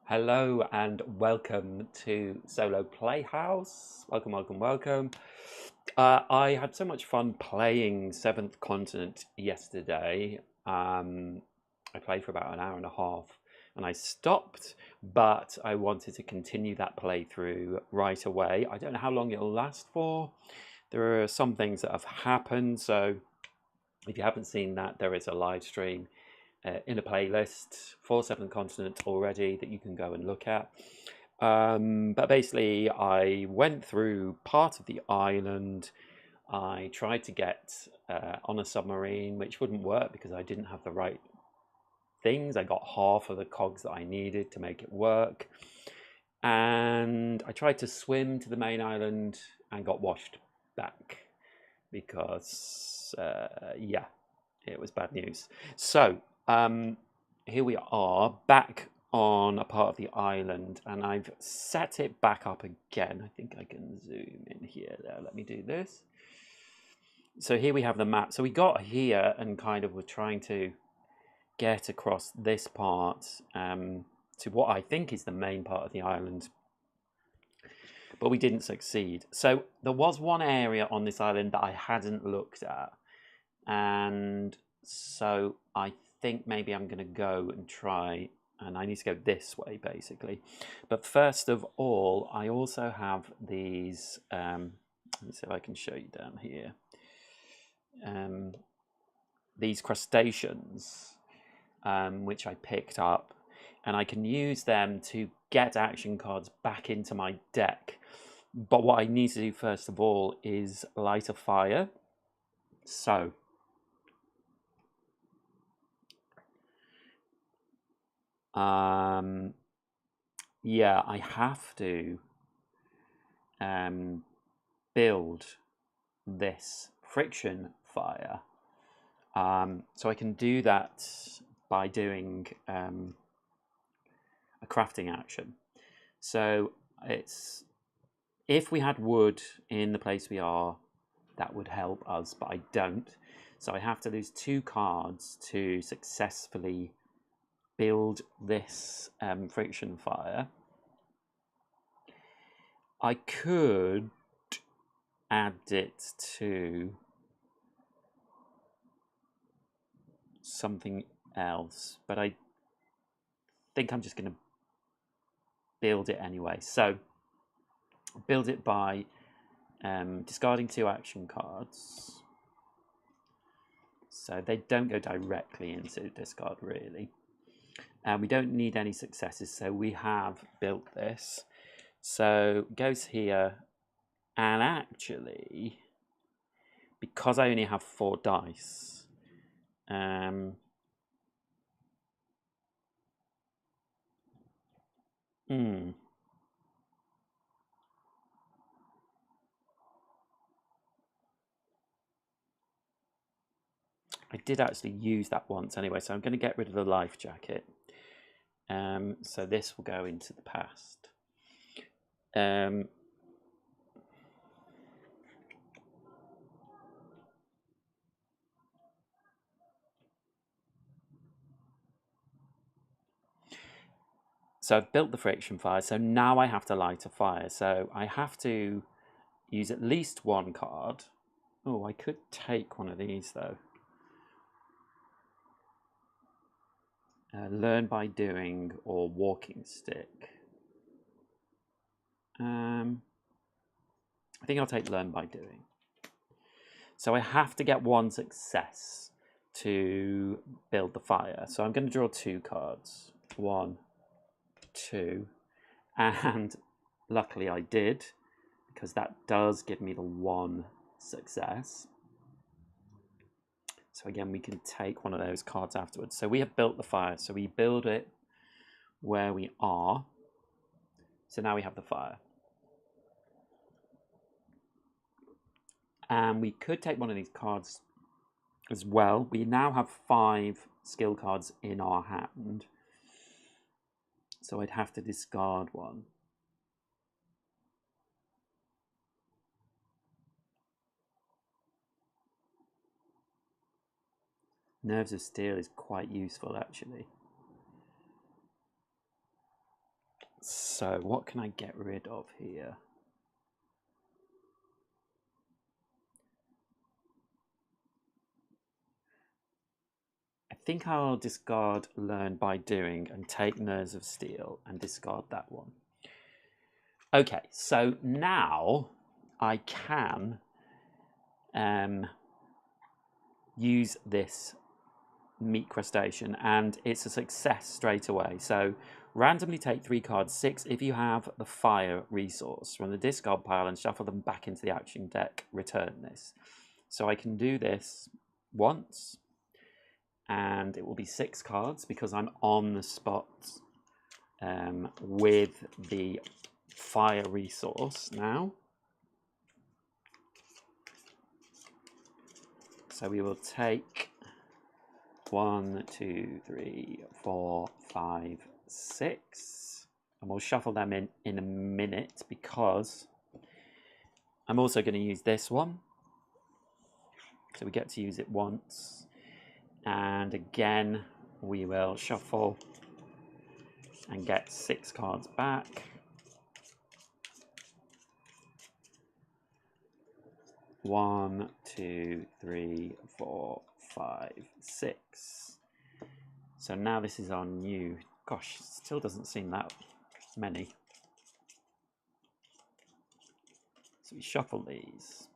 Hello and welcome to Solo Playhouse. Welcome, welcome, welcome. I had so much fun playing Seventh Continent yesterday. I played for about an hour and a half and I stopped, but I wanted to continue that playthrough right away. I don't know how long it'll last for. There are some things that have happened, so if you haven't seen that, there is a live stream in a playlist for Seventh Continent already that you can go and look at. But basically, I went through part of the island. I tried to get on a submarine, which wouldn't work because I didn't have the right things. I got half of the cogs that I needed to make it work. And I tried to swim to the main island and got washed back because, yeah, it was bad news. So, here we are back on a part of the island, and I've set it back up again. I think I can zoom in here. There, let me do this. So here we have the map. So we got here and kind of were trying to get across this part to what I think is the main part of the island, but we didn't succeed. So there was one area on this island that I hadn't looked at, and so I think maybe I'm going to go and try, and I need to go this way basically. But first of all, I also have these, let me see if I can show you down here, these crustaceans, which I picked up, and I can use them to get action cards back into my deck. But what I need to do first of all is light a fire. So yeah, I have to build this friction fire. So I can do that by doing a crafting action. So it's, if we had wood in the place we are, that would help us, but I don't. So I have to lose 2 cards to successfully build this friction fire. I could add it to something else, but I think I'm just going to build it anyway. So build it by discarding 2 action cards. So they don't go directly into discard really. We don't need any successes, so we have built this. So it goes here, and actually, because I only have 4 dice, I did actually use that once anyway, so I'm going to get rid of the life jacket. So this will go into the past. So I've built the friction fire, so now I have to light a fire. So I have to use at least 1 card. Oh, I could take one of these though. Learn by doing or walking stick. I think I'll take learn by doing. So I have to get 1 success to build the fire. So I'm going to draw 2 cards. 1, 2, and luckily I did, because that does give me the 1 success. So again, we can take one of those cards afterwards. So we have built the fire. So we build it where we are. So now we have the fire. And we could take one of these cards as well. We now have 5 skill cards in our hand. So I'd have to discard 1. Nerves of Steel is quite useful, actually. So what can I get rid of here? I think I'll discard Learn by Doing and take Nerves of Steel and discard that one. Okay, so now I can use this Meat Crustacean, and it's a success straight away. So randomly take 3 cards, 6 if you have the Fire resource from the discard pile, and shuffle them back into the action deck. Return this. So I can do this once, and it will be 6 cards because I'm on the spot with the Fire resource now. So we will take 1, 2, 3, 4, 5, 6, and we'll shuffle them in a minute because I'm also going to use this one. So we get to use it once, and again we will shuffle and get 6 cards back. One, 2, 3, 4, 5, 6. So now this is our new. Gosh, still doesn't seem that many. So we shuffle these.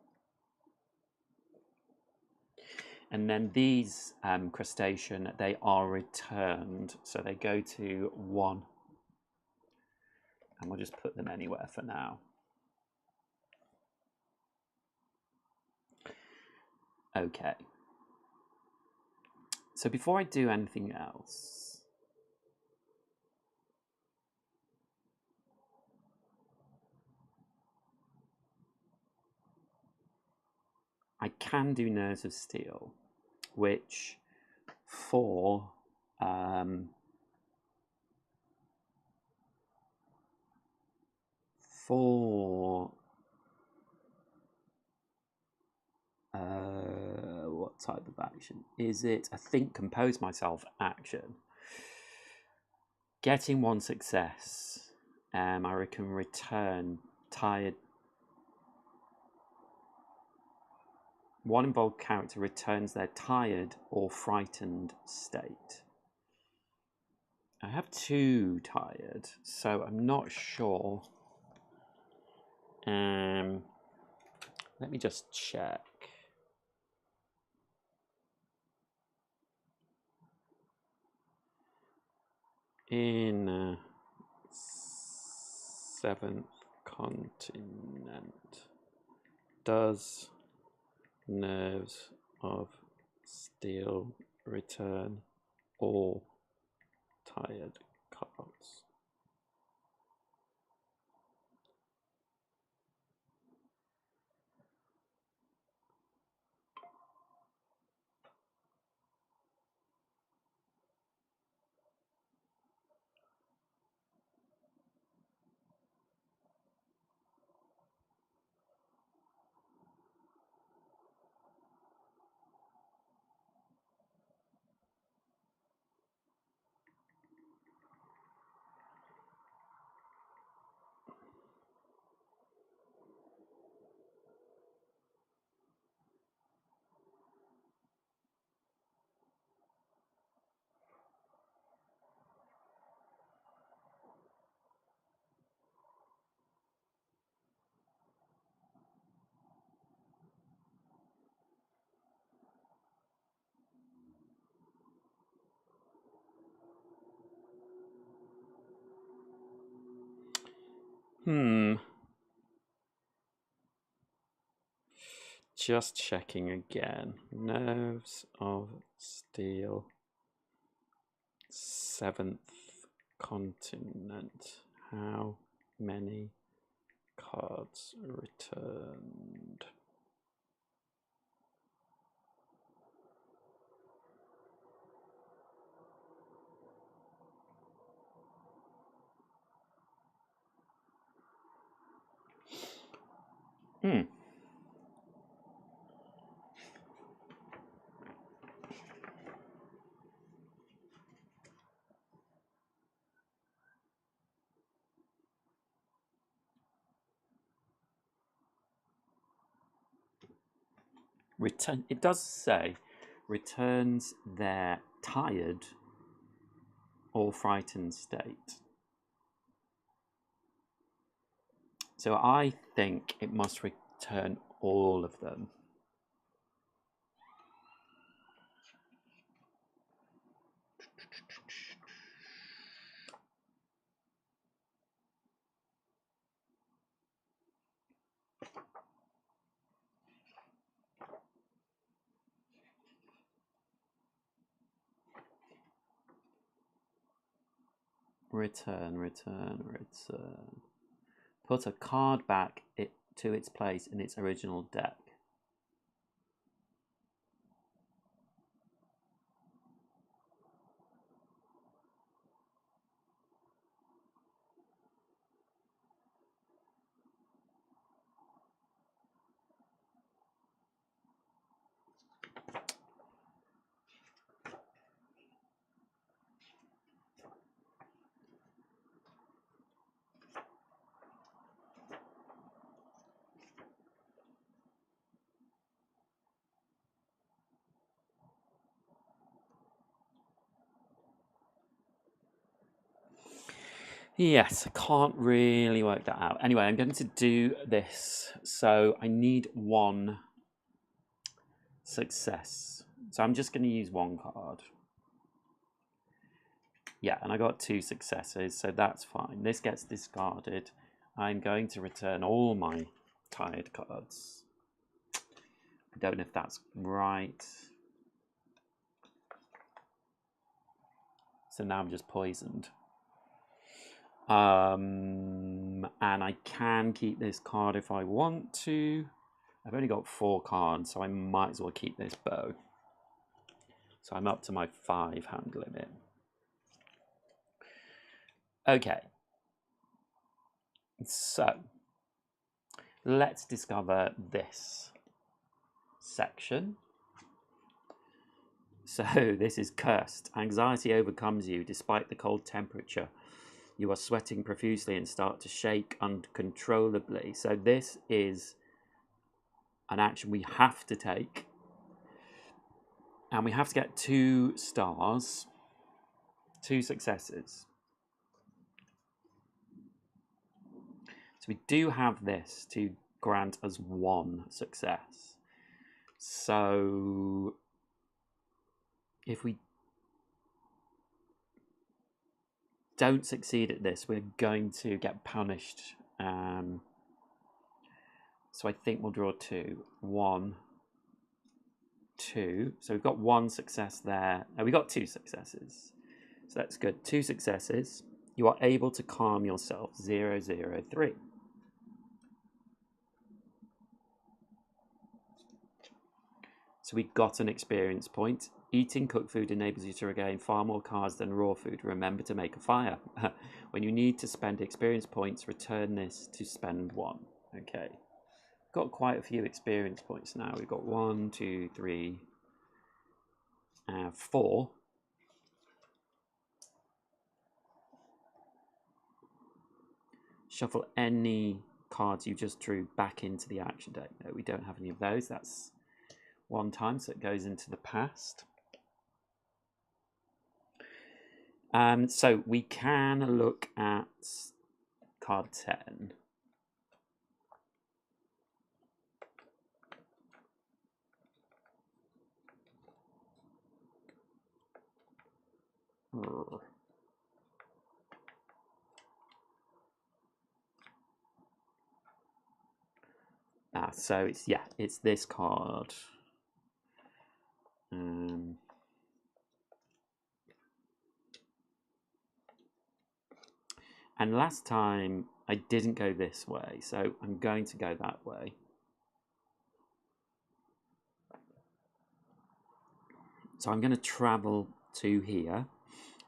And then these crustacean, they are returned. So they go to 1. And we'll just put them anywhere for now. Okay. So before I do anything else, I can do Nerves of Steel, which for what type of action is it? I think Compose Myself action. Getting 1 success, I reckon return tired. 1 involved character returns their tired or frightened state. I have 2 tired, so I'm not sure. Let me just check. In 7th continent, does Nerves of Steel return all tired cards? Just checking again. Nerves of Steel, 7th continent. How many cards returned? Return. It does say returns their tired or frightened state. So I think it must return all of them. Return, return, return. Put a card back to its place in its original deck. Yes, I can't really work that out. Anyway, I'm going to do this. So I need one success. So I'm just going to use one card. Yeah, and I got 2 successes, so that's fine. This gets discarded. I'm going to return all my tired cards. I don't know if that's right. So now I'm just poisoned. And I can keep this card if I want to. I've only got 4 cards, so I might as well keep this bow. So I'm up to my 5 hand limit. Okay. So let's discover this section. So this is cursed. Anxiety overcomes you despite the cold temperature. You are sweating profusely and start to shake uncontrollably. So this is an action we have to take. And we have to get 2 stars, 2 successes. So we do have this to grant us 1 success. So if we don't succeed at this, we're going to get punished. So I think we'll draw 2. 1, 2. So we've got 1 success there. No, we got 2 successes. So that's good. 2 successes. You are able to calm yourself. 0, 0, 3. So we got an experience point. Eating cooked food enables you to regain far more cards than raw food. Remember to make a fire. When you need to spend experience points, return this to spend 1. Okay. Got quite a few experience points now. We've got 1, 2, 3, 4. Shuffle any cards you just drew back into the action deck. No, we don't have any of those. That's 1 time, so it goes into the past. So we can look at card 10. So it's this card. And last time I didn't go this way, so I'm going to go that way. So I'm going to travel to here,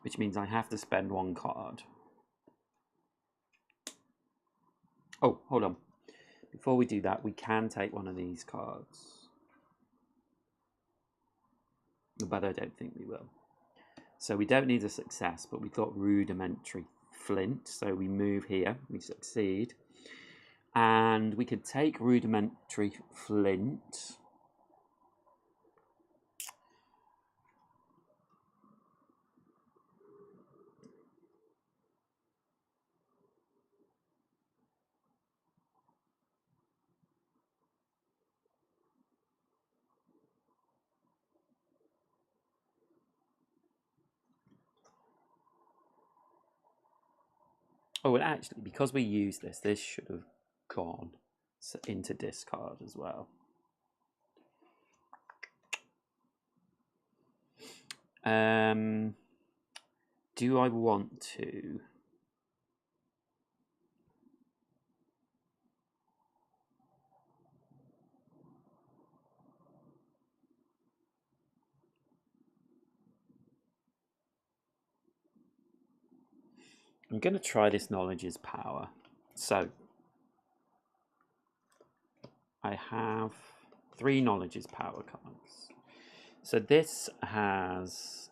which means I have to spend 1 card. Oh, hold on. Before we do that, we can take one of these cards. But I don't think we will. So we don't need a success, but we've got rudimentary flint. So we move here, we succeed. And we could take rudimentary flint. Oh, and actually, because we use this, this should have gone into discard as well. Do I want to? I'm going to try this knowledge is power. So I have 3 knowledge is power cards. So this has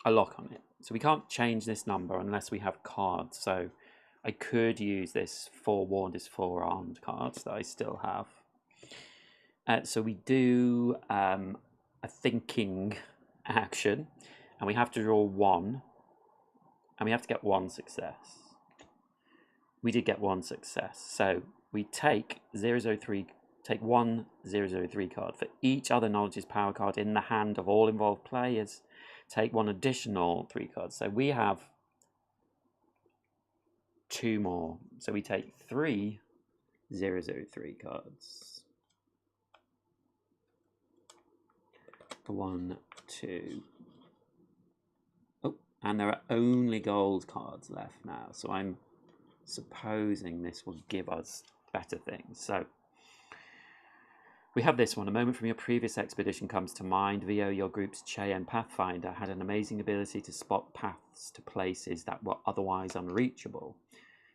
a lock on it. So we can't change this number unless we have cards. So I could use this forewarned is forearmed cards that I still have. So we do a thinking action, and we have to draw 1, and we have to get 1 success. We did get 1 success, so we take 003, take 1 003 card for each other knowledge's power card in the hand of all involved players. Take 1 additional 3 cards. So we have 2 more. So we take 3 003 cards. 1, 2. Oh, and there are only gold cards left now. So I'm supposing this will give us better things. So we have this one. A moment from your previous expedition comes to mind. VO, your group's Cheyenne Pathfinder, had an amazing ability to spot paths to places that were otherwise unreachable.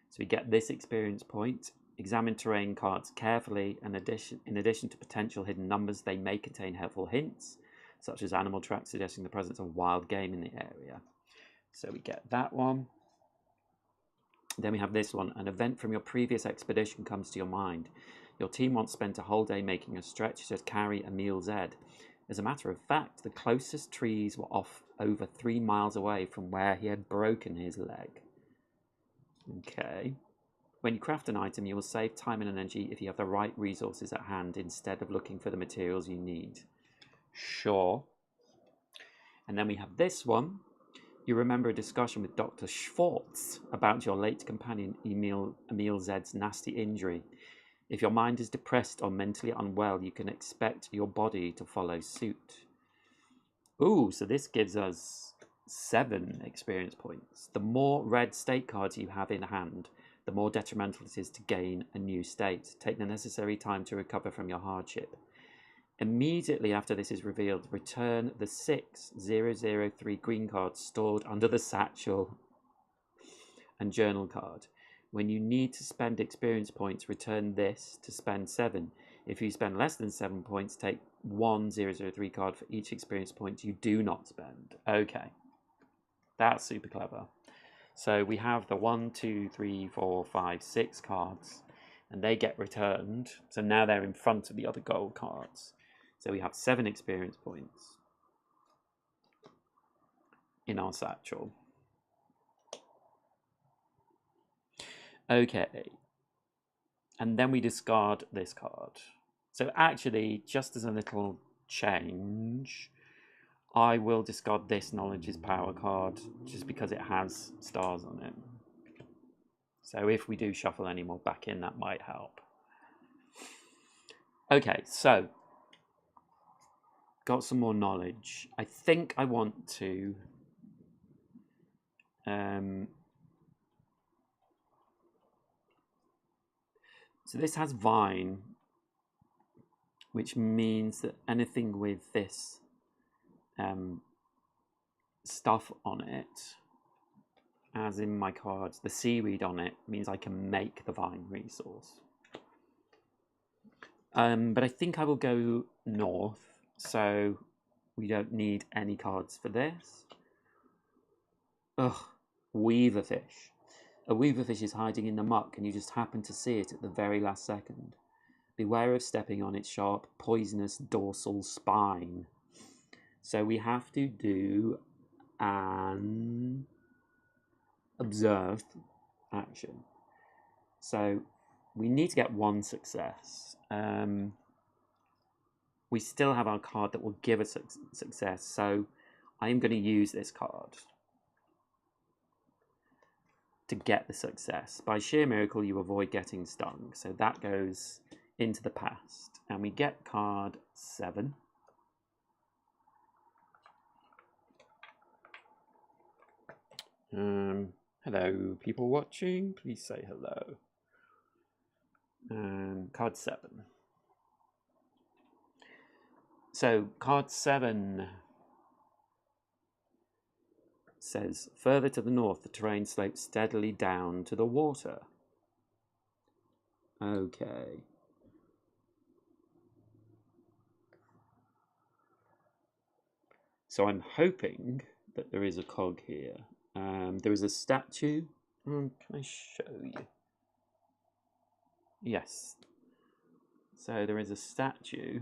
So we get this experience point. Examine terrain cards carefully, and in addition to potential hidden numbers, they may contain helpful hints, such as animal tracks suggesting the presence of wild game in the area. So we get that one. Then we have this one. An event from your previous expedition comes to your mind. Your team once spent a whole day making a stretch to carry Emil's Ed. As a matter of fact, the closest trees were off over 3 miles away from where he had broken his leg. Okay. When you craft an item, you will save time and energy if you have the right resources at hand instead of looking for the materials you need. Sure. And then we have this one. You remember a discussion with Dr. Schwartz about your late companion Emil Zed's nasty injury. If your mind is depressed or mentally unwell, you can expect your body to follow suit. Ooh, so this gives us 7 experience points. The more red state cards you have in hand, the more detrimental it is to gain a new state. Take the necessary time to recover from your hardship. Immediately after this is revealed, return the 6 003 green cards stored under the satchel and journal card. When you need to spend experience points, return this to spend 7. If you spend less than 7 points, take 1 003 card for each experience point you do not spend. Okay, that's super clever. So we have the 1, 2, 3, 4, 5, 6 cards, and they get returned. So now they're in front of the other gold cards. So we have 7 experience points in our satchel. Okay. And then we discard this card. So actually, just as a little change, I will discard this knowledge is power card just because it has stars on it. So if we do shuffle any more back in, that might help. Okay, so got some more knowledge. I think I want to so this has vine, which means that anything with this stuff on it, as in my cards, the seaweed on it means I can make the vine resource. But I think I will go north, so we don't need any cards for this. Ugh, weaverfish. A weaverfish is hiding in the muck and you just happen to see it at the very last second. Beware of stepping on its sharp, poisonous dorsal spine. So we have to do an observed action. So we need to get 1 success. we still have our card that will give us success. So I am going to use this card to get the success. By sheer miracle, you avoid getting stung. So that goes into the past. And we get card 7. Hello, people watching. Please say hello. Card 7. So card 7 says, further to the north, the terrain slopes steadily down to the water. Okay. So I'm hoping that there is a cog here. There is a statue. Can I show you? Yes. So there is a statue.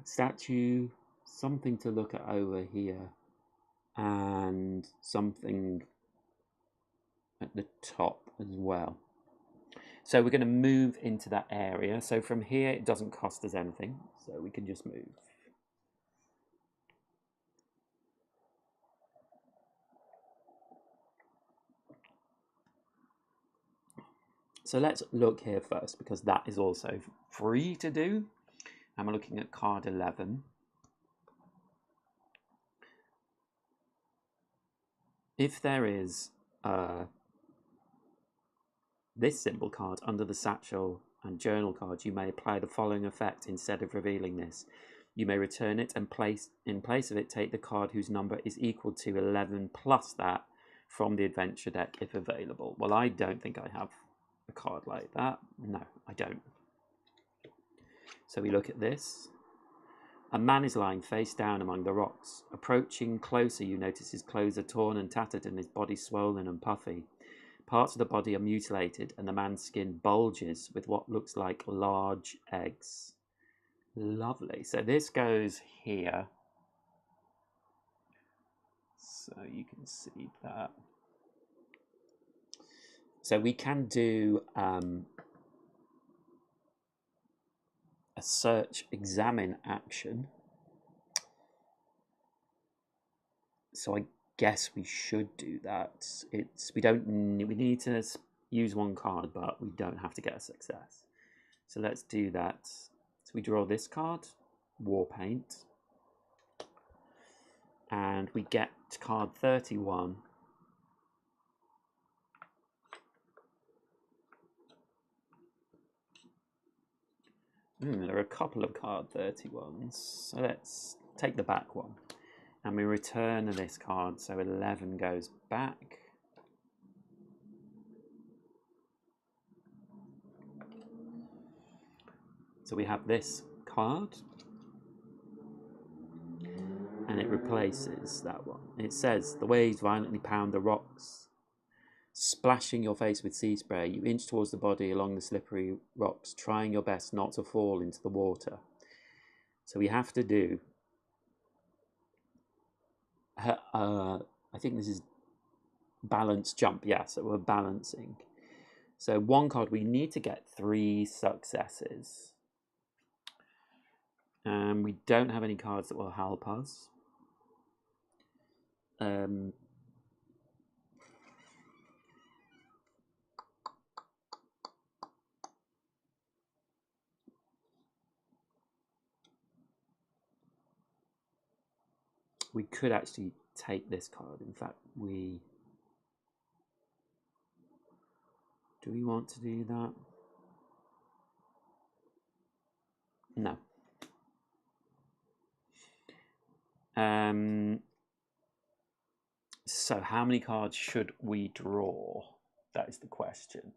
Statue, something to look at over here, and something at the top as well. So we're going to move into that area. So from here, it doesn't cost us anything, so we can just move. So let's look here first, because that is also free to do. And we're looking at card 11. If there is this symbol card under the satchel and journal card, you may apply the following effect instead of revealing this. You may return it and in place of it take the card whose number is equal to 11 plus that from the adventure deck if available. Well, I don't think I have a card like that. No, I don't. So we look at this. A man is lying face down among the rocks. Approaching closer, you notice his clothes are torn and tattered and his body swollen and puffy. Parts of the body are mutilated and the man's skin bulges with what looks like large eggs. Lovely. So this goes here. So you can see that. So we can do a search examine action. So I guess we should do that. We need to use one card, but we don't have to get a success. So let's do that. So we draw this card, War Paint, and we get card 31. There are a couple of card 31s, so let's take the back one. And we return this card, so 11 goes back. So we have this card, and it replaces that one. It says, the waves violently pound the rocks, splashing your face with sea spray. You inch towards the body along the slippery rocks, trying your best not to fall into the water. So we have to do... I think this is balance jump. Yeah, so we're balancing. So one card, we need to get 3 successes. We don't have any cards that will help us. We could actually take this card. In fact, do we want to do that? No. So how many cards should we draw? That is the question.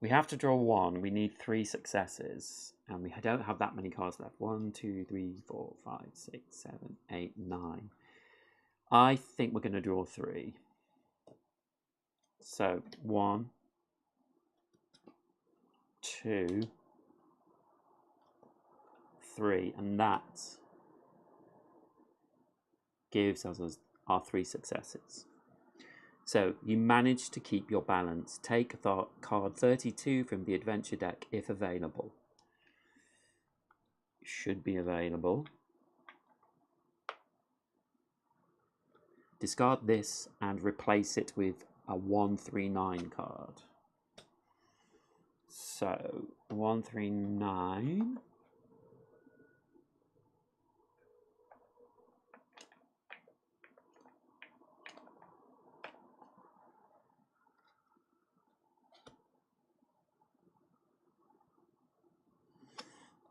We have to draw 1. We need 3 successes. And we don't have that many cards left. 1, 2, 3, 4, 5, 6, 7, 8, 9. I think we're going to draw 3. So 1, 2, 3, and that gives us our 3 successes. So you managed to keep your balance. Take card 32 from the adventure deck if available. Should be available. Discard this and replace it with a 139 card. So 139.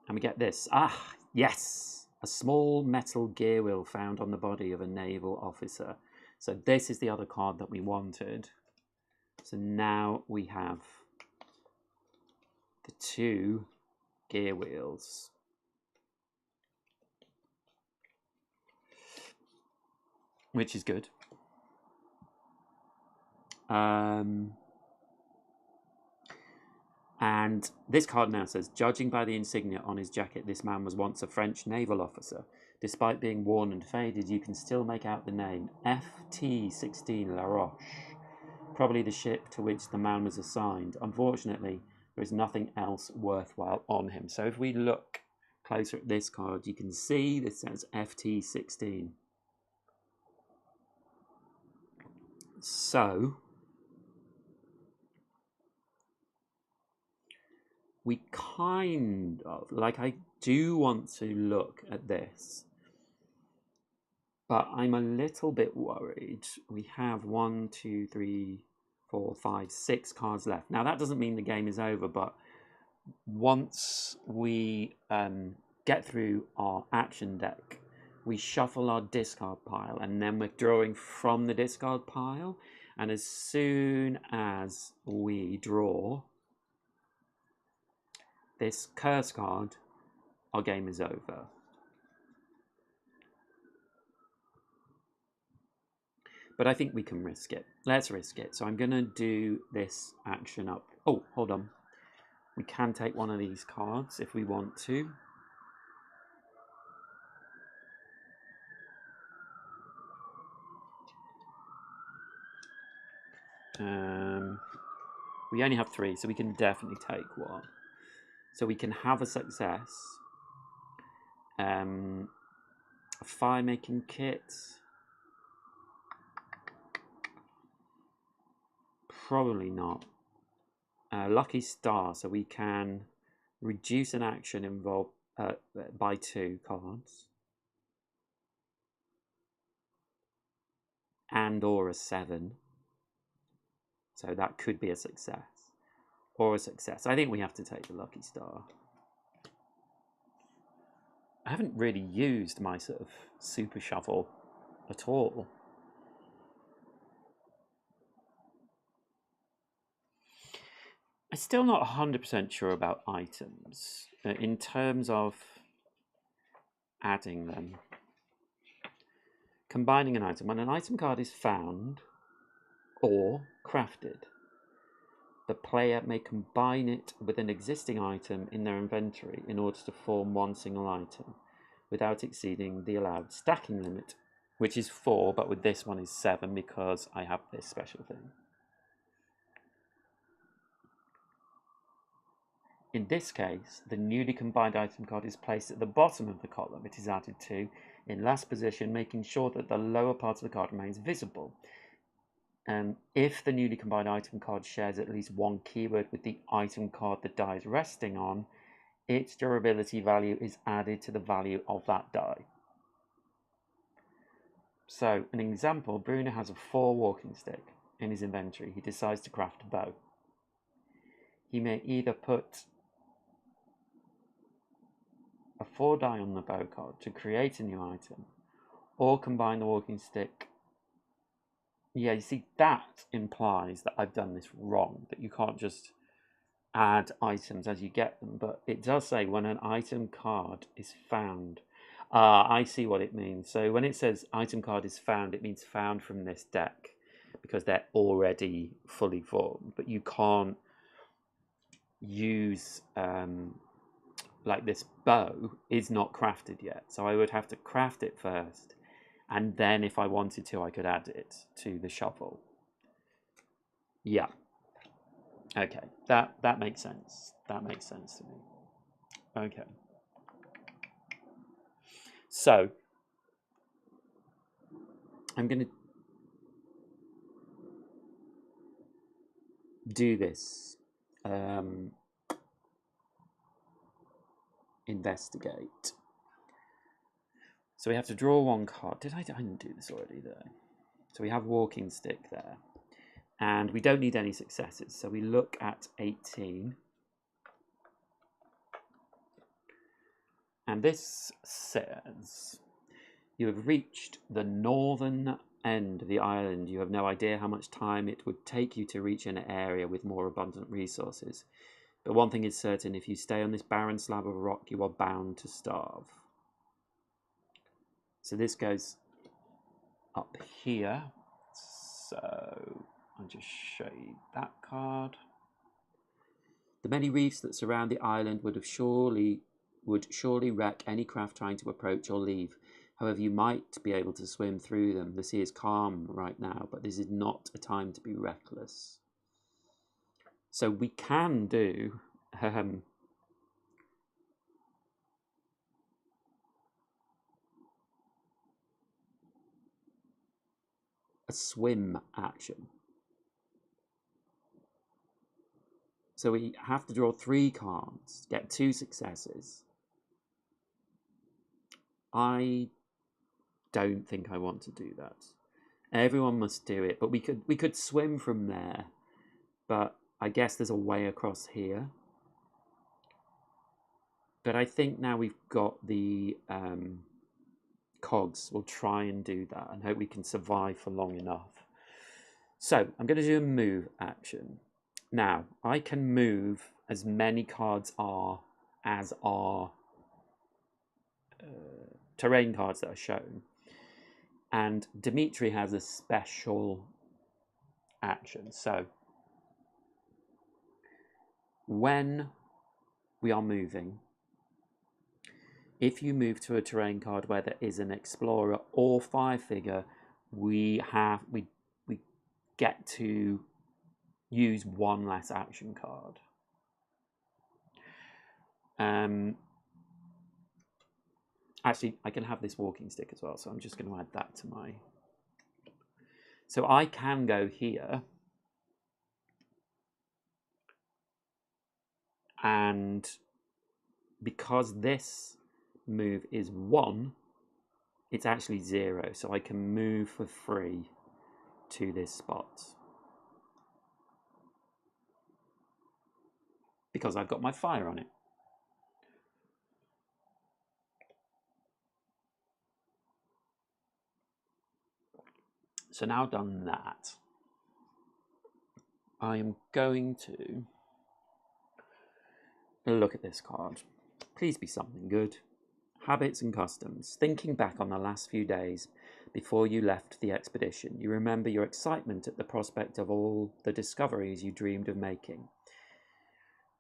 And we get this. Ah, yes! A small metal gear wheel found on the body of a naval officer. So this is the other card that we wanted. So now we have the 2 gear wheels. Which is good. And this card now says, judging by the insignia on his jacket, this man was once a French naval officer. Despite being worn and faded, you can still make out the name FT-16 La Roche, probably the ship to which the man was assigned. Unfortunately, there is nothing else worthwhile on him. So if we look closer at this card, you can see this says FT-16. So we kind of, like, I do want to look at this, but I'm a little bit worried. We have 1, 2, 3, 4, 5, 6 cards left. Now, that doesn't mean the game is over, but once we get through our action deck, we shuffle our discard pile, and then we're drawing from the discard pile. And as soon as we draw this curse card, our game is over. But I think we can risk it. Let's risk it. So I'm going to do this action up. Oh, hold on. We can take one of these cards if we want to. We only have 3, so we can definitely take one. So we can have a success. A fire making kit. Probably not. Lucky star, so we can reduce an action involved by 2 cards. And or a 7. So that could be a success. Or a success. I think we have to take the lucky star. I haven't really used my sort of super shovel at all. I'm still not 100% sure about items in terms of adding them. Combining an item. When an item card is found or crafted, the player may combine it with an existing item in their inventory in order to form one single item without exceeding the allowed stacking limit, which is 4, but with this one is 7 because I have this special thing. In this case, the newly combined item card is placed at the bottom of the column it is added to, in last position, making sure that the lower part of the card remains visible. If the newly combined item card shares at least one keyword with the item card the die is resting on, its durability value is added to the value of that die. So, an example, Bruno has a 4 walking stick in his inventory. He decides to craft a bow. He may either put a 4 die on the bow card to create a new item, or combine the walking stick. Yeah, you see, that implies that I've done this wrong, that you can't just add items as you get them, but it does say when an item card is found. Ah, I see what it means. So when it says item card is found, it means found from this deck because they're already fully formed. But you can't use like this bow is not crafted yet. So I would have to craft it first. And then if I wanted to, I could add it to the shovel. Yeah. Okay. That makes sense. That makes sense to me. Okay. So I'm going to do this. Investigate. So we have to draw one card. I didn't do this already, did I? So we have walking stick there. And we don't need any successes. So we look at 18. And this says, you have reached the northern end of the island. You have no idea how much time it would take you to reach an area with more abundant resources. But one thing is certain, if you stay on this barren slab of rock, you are bound to starve. So this goes up here. So I'll just show you that card. The many reefs that surround the island would surely wreck any craft trying to approach or leave. However, you might be able to swim through them. The sea is calm right now, but this is not a time to be reckless. So we can do a swim action. So we have to draw 3 cards, get 2 successes. I don't think I want to do that. Everyone must do it, but we could swim from there. But I guess there's a way across here. But I think now we've got the cogs, we'll try and do that and hope we can survive for long enough. So I'm going to do a move action. Now, I can move as many cards as are terrain cards that are shown. And Dimitri has a special action. So when we are moving, if you move to a terrain card where there is an explorer or fire figure, we get to use 1 less action card. Actually, I can have this walking stick as well, so I'm just going to add that to my... So I can go here and because this move is 1, it's actually 0, so I can move for free to this spot because I've got my fire on it. So now done that, I am going to look at this card. Please be something good. Habits and customs. Thinking back on the last few days before you left the expedition, you remember your excitement at the prospect of all the discoveries you dreamed of making.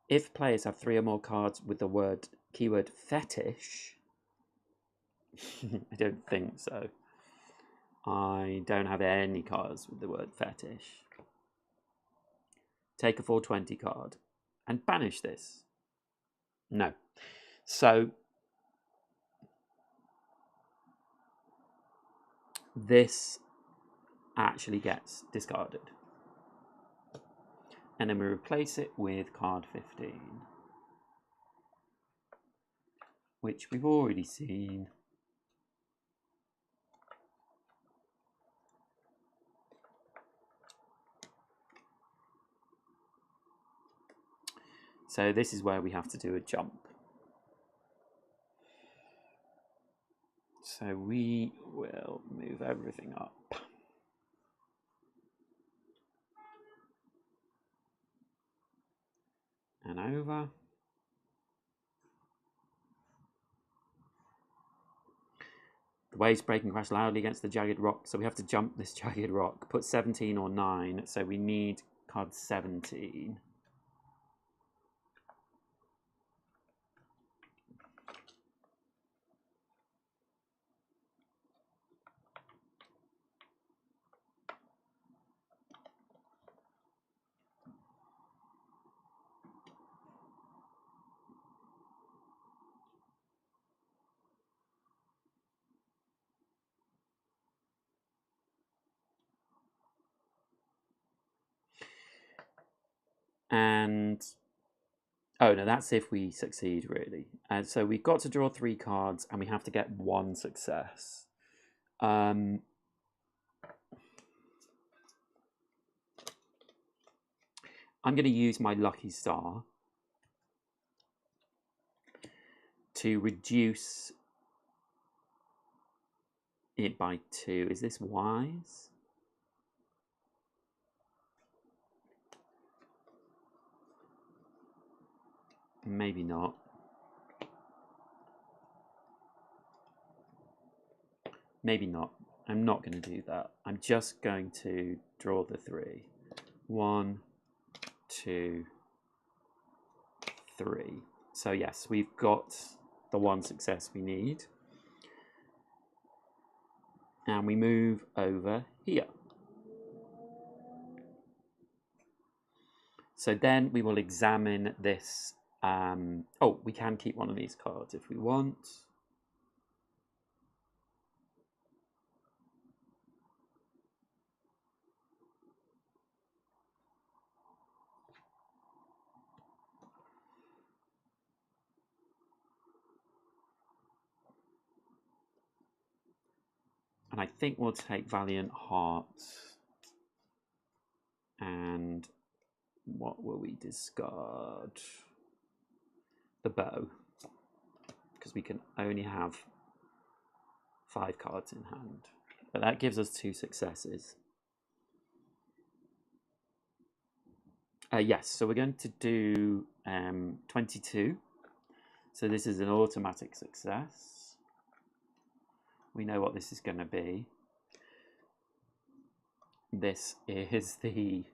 If players have 3 or more cards with the keyword fetish, I don't think so. I don't have any cards with the word fetish. Take a 420 card and banish this. No. So this actually gets discarded. And then we replace it with card 15, which we've already seen. So this is where we have to do a jump. So we will move everything up. And over. waves break and crash loudly against the jagged rock, so we have to jump this jagged rock. Put 17 or 9, so we need card 17. And oh no, that's if we succeed, really. And so we've got to draw 3 cards, and we have to get 1 success. I'm going to use my lucky star to reduce it by 2. Is this wise? Maybe not. Maybe not. I'm not going to do that. I'm just going to draw the 3. 1, 2, 3. So yes, we've got the 1 success we need. And we move over here. So then we will examine this. Oh, we can keep one of these cards if we want. And I think we'll take Valiant Heart. And what will we discard? The bow. Because we can only have 5 cards in hand. But that gives us 2 successes. Yes, so we're going to do 22. So this is an automatic success. We know what this is going to be. This is the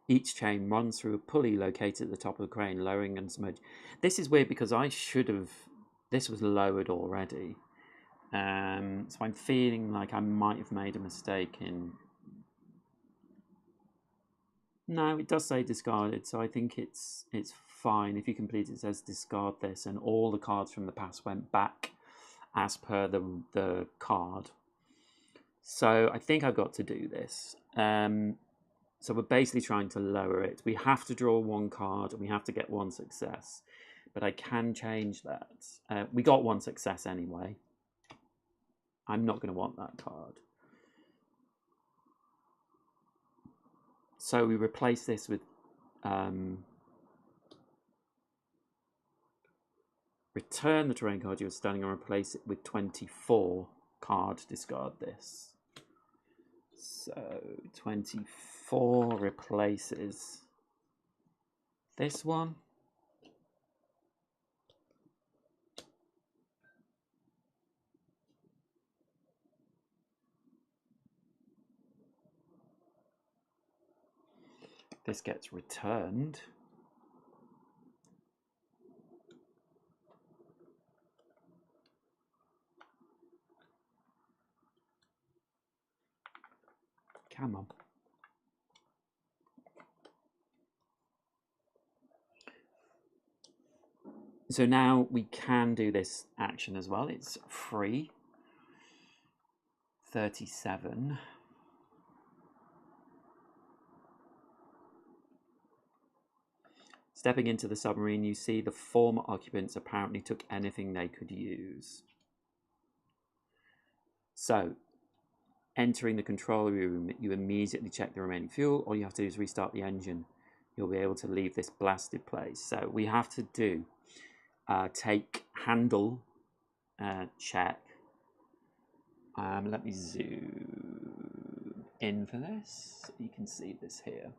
each chain runs through a pulley located at the top of the crane, lowering and submerging. This is weird because I should have. This was lowered already. So I'm feeling like I might have made a mistake in. No, it does say discarded, so I think it's fine. If you complete it, it says discard this, and all the cards from the past went back as per the card. So I think I've got to do this. So we're basically trying to lower it. We have to draw 1 card, and we have to get 1 success. But I can change that. We got 1 success anyway. I'm not going to want that card. So we replace this with return the terrain card you were standing on, replace it with 24 card, discard this. So 24 replaces this one. This gets returned. Come on. So now we can do this action as well. It's free. 37. Stepping into the submarine, you see the former occupants apparently took anything they could use. So, entering the control room, you immediately check the remaining fuel. All you have to do is restart the engine. You'll be able to leave this blasted place. So we have to do take handle check. Let me zoom in for this. You can see this here.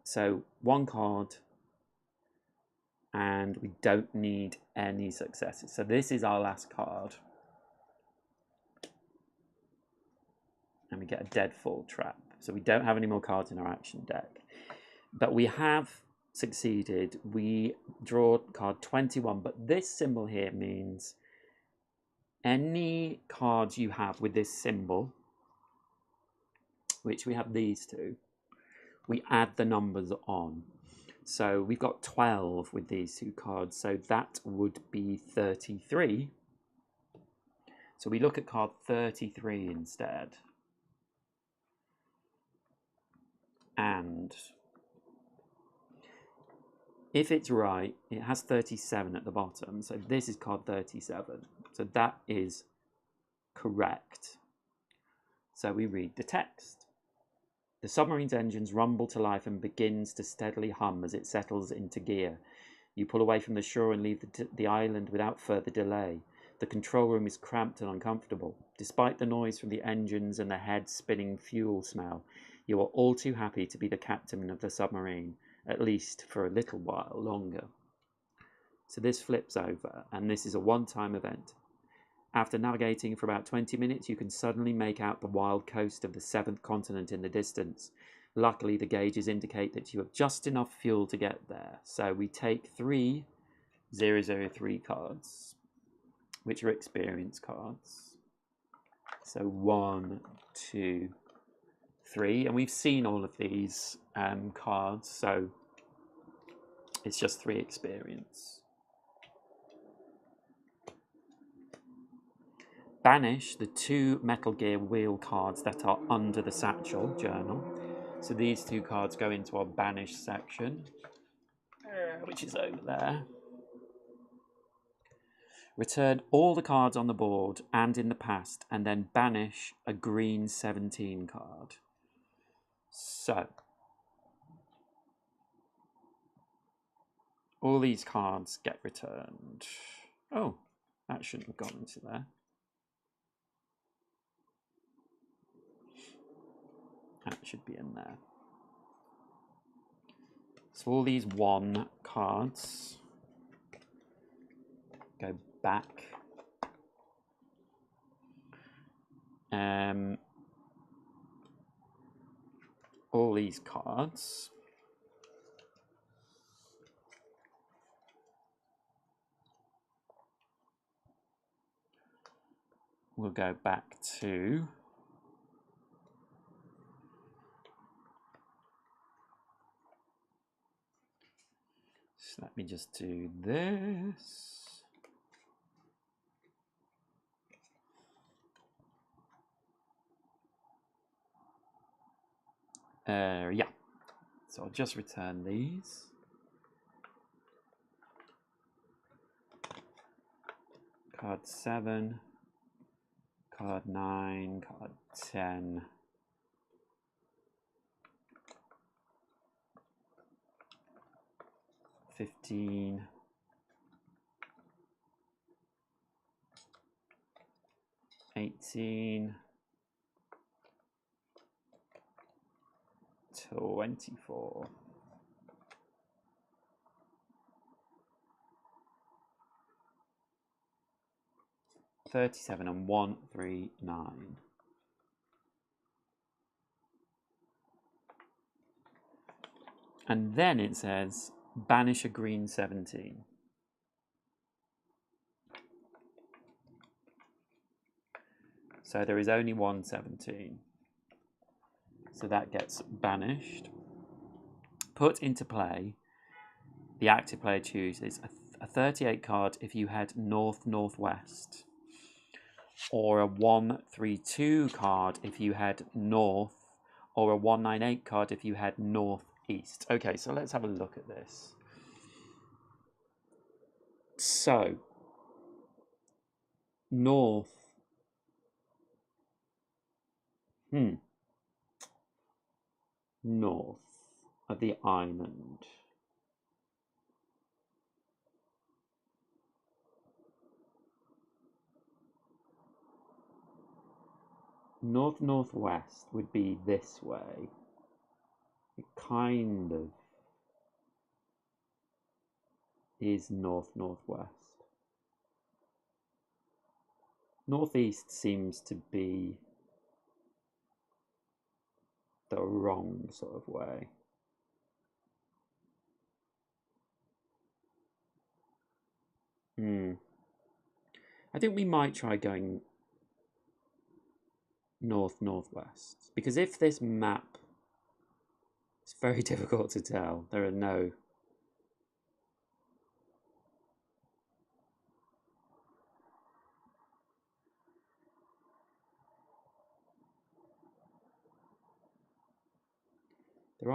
So one card, and we don't need any successes. So this is our last card. And we get a deadfall trap. So we don't have any more cards in our action deck. But we have succeeded. We draw card 21, but this symbol here means any cards you have with this symbol, which we have these two, we add the numbers on. So we've got 12 with these two cards, so that would be 33. So we look at card 33 instead. And if it's right, it has 37 at the bottom, so this is card 37. So that is correct. So we read the text. The submarine's engines rumble to life and begins to steadily hum as it settles into gear. You pull away from the shore and leave the island without further delay. The control room is cramped and uncomfortable. Despite the noise from the engines and the head-spinning fuel smell, you are all too happy to be the captain of the submarine, at least for a little while longer. So this flips over, and this is a one-time event. After navigating for about 20 minutes, you can suddenly make out the wild coast of the 7th continent in the distance. Luckily, the gauges indicate that you have just enough fuel to get there. So we take 3 003 cards, which are experience cards. So 1, 2, 3. And we've seen all of these cards, so it's just 3 experience. Banish the 2 Metal Gear wheel cards that are under the satchel journal. So these 2 cards go into our banish section, which is over there. Return all the cards on the board and in the past, and then banish a green 17 card. So all these cards get returned. Oh, that shouldn't have gone into there. That should be in there. So all these 1 cards go back. All these cards will go back to so let me just do this. Yeah, so I'll just return these. Card 7, card 9, card 10. $15, $18, $24, $37, and $139. And then it says banish a green 17. So there is only 117. So that gets banished. Put into play, the active player chooses a 38 card if you head north-northwest, or a 132 card if you head north, or a 198 card if you head northeast. Okay, so let's have a look at this. So, north. North of the island. North-northwest would be this way. It kind of is north-northwest. Northeast seems to be the wrong sort of way. I think we might try going north-northwest, because if this map, it's very difficult to tell. There are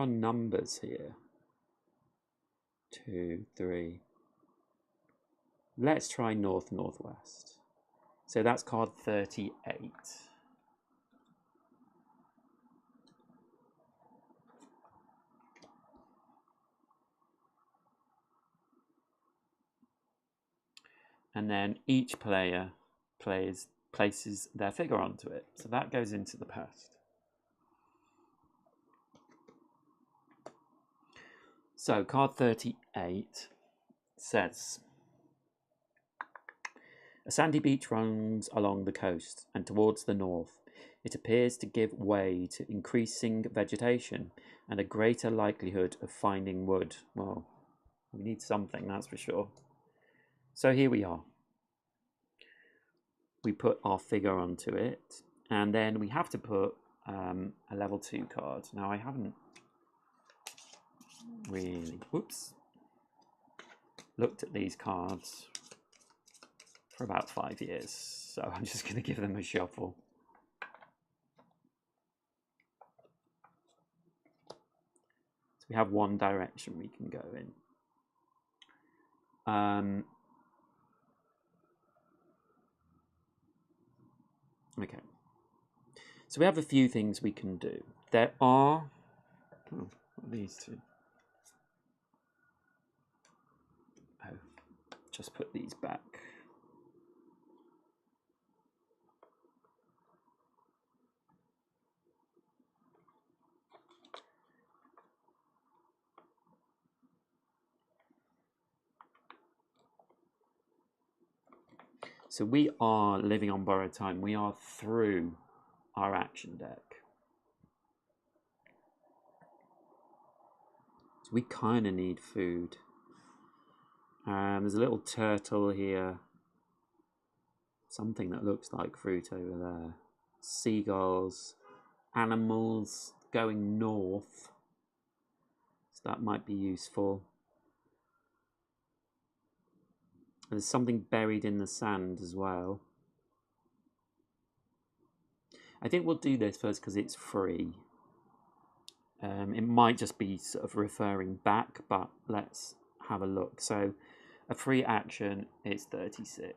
numbers here. 2, 3. Let's try north-northwest. So that's card 38. And then each player places their figure onto it. So that goes into the past. So card 38 says, a sandy beach runs along the coast and towards the north. It appears to give way to increasing vegetation and a greater likelihood of finding wood. Well, we need something, that's for sure. So here we are. We put our figure onto it, and then we have to put a level 2 card. Now I haven't really, looked at these cards for about 5 years, so I'm just going to give them a shuffle. So we have one direction we can go in. Okay, so we have a few things we can do. There are these two. Oh, just put these back. So we are living on borrowed time. We are through our action deck. So we kind of need food. There's a little turtle here. Something that looks like fruit over there. Seagulls. Animals going north. So that might be useful. There's something buried in the sand as well. I think we'll do this first because it's free. It might just be sort of referring back, but let's have a look. So a free action is 36.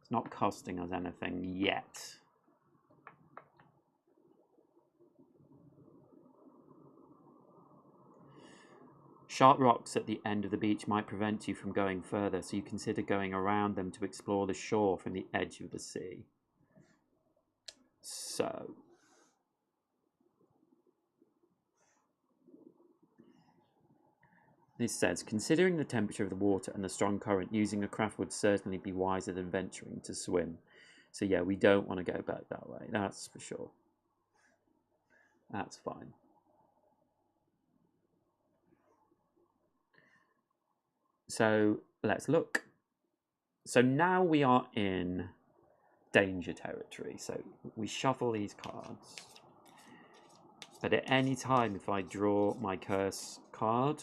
It's not costing us anything yet. Sharp rocks at the end of the beach might prevent you from going further, so you consider going around them to explore the shore from the edge of the sea. So this says, considering the temperature of the water and the strong current, using a craft would certainly be wiser than venturing to swim. So yeah, we don't want to go back that way, that's for sure. That's fine. So let's look. So now we are in danger territory. So we shuffle these cards. But at any time, if I draw my curse card,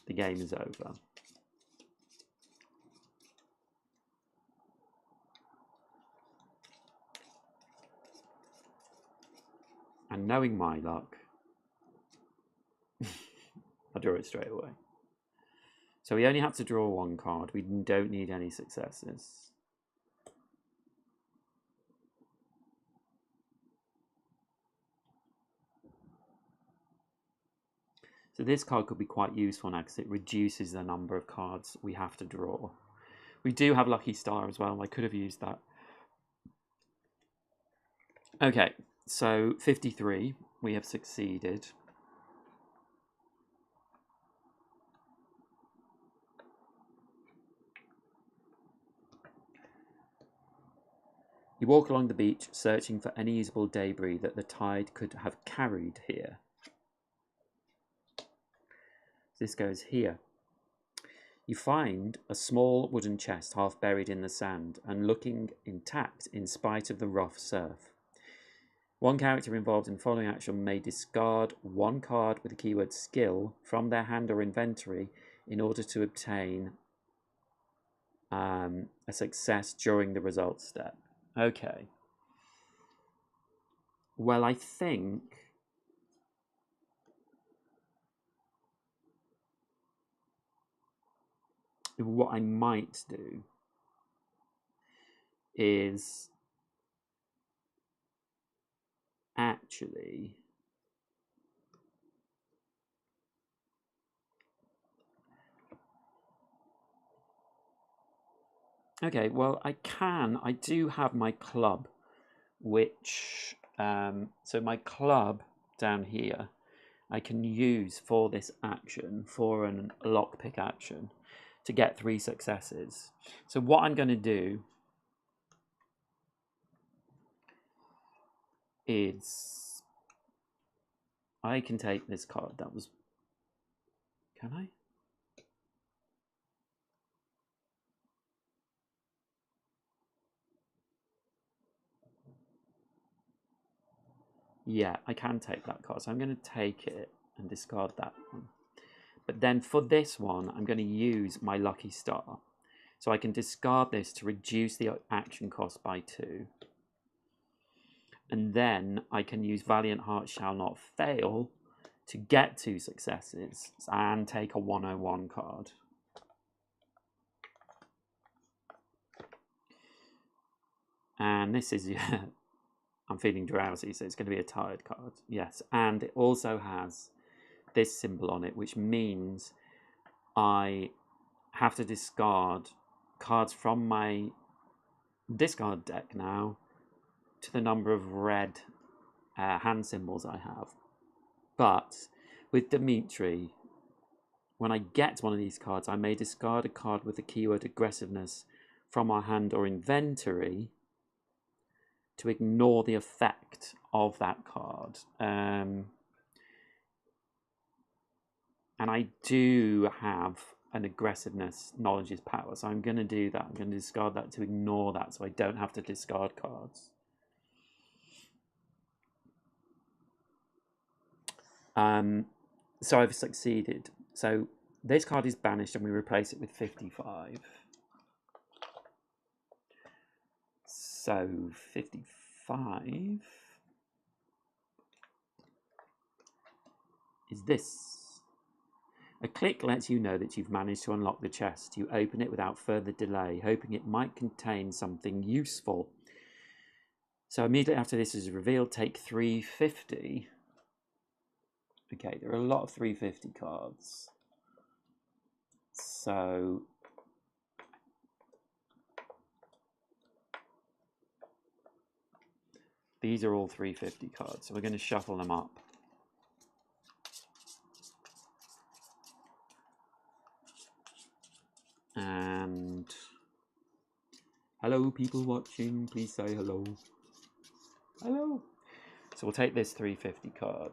the game is over. And knowing my luck, I draw it straight away. So we only have to draw one card. We don't need any successes. So this card could be quite useful now because it reduces the number of cards we have to draw. We do have Lucky Star as well. I could have used that. Okay, so 53. We have succeeded. You walk along the beach, searching for any usable debris that the tide could have carried here. This goes here. You find a small wooden chest half buried in the sand and looking intact in spite of the rough surf. One character involved in the following action may discard one card with the keyword skill from their hand or inventory in order to obtain a success during the results step. Okay. Well, I think what I might do is actually okay, well, I do have my club, which, so my club down here, I can use for this action, for an lockpick action, to get 3 successes. So what I'm going to do is I can take this card. That was, can I? Yeah, I can take that card. So I'm going to take it and discard that one. But then for this one, I'm going to use my Lucky Star. So I can discard this to reduce the action cost by 2. And then I can use Valiant Heart Shall Not Fail to get 2 successes and take a 101 card. And this is, yeah, I'm feeling drowsy, so it's going to be a tired card. Yes, and it also has this symbol on it, which means I have to discard cards from my discard deck now to the number of red hand symbols I have. But with Dimitri, when I get one of these cards, I may discard a card with the keyword aggressiveness from our hand or inventory to ignore the effect of that card. And I do have an aggressiveness, knowledge is power, so I'm going to do that. I'm going to discard that to ignore that, so I don't have to discard cards. So I've succeeded. So this card is banished and we replace it with 55. So 55 is this. A click lets you know that you've managed to unlock the chest. You open it without further delay, hoping it might contain something useful. So immediately after this is revealed, take 350. Okay, there are a lot of 350 cards. So these are all 350 cards. So we're going to shuffle them up. And hello, people watching. Please say hello. Hello. So we'll take this 350 card.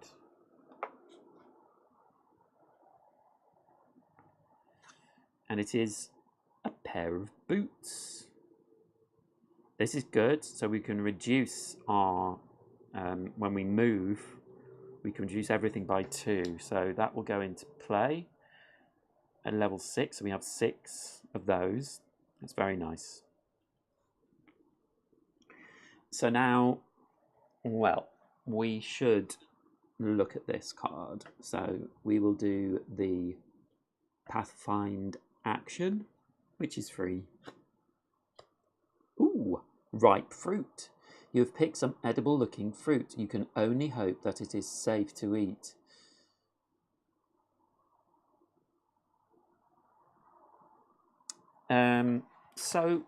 And it is a pair of boots. This is good, so we can reduce our, when we move, we can reduce everything by 2. So that will go into play at level 6. So we have 6 of those. That's very nice. So now, well, we should look at this card. So we will do the Pathfind action, which is free. Ooh, ripe fruit. You have picked some edible looking fruit. You can only hope that it is safe to eat. So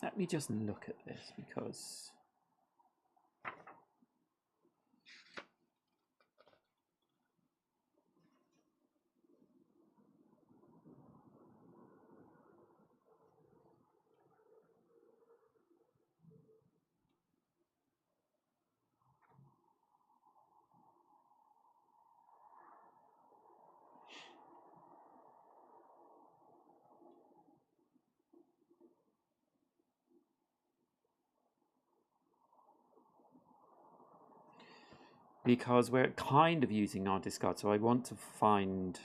let me just look at this because we're kind of using our discard, so I want to find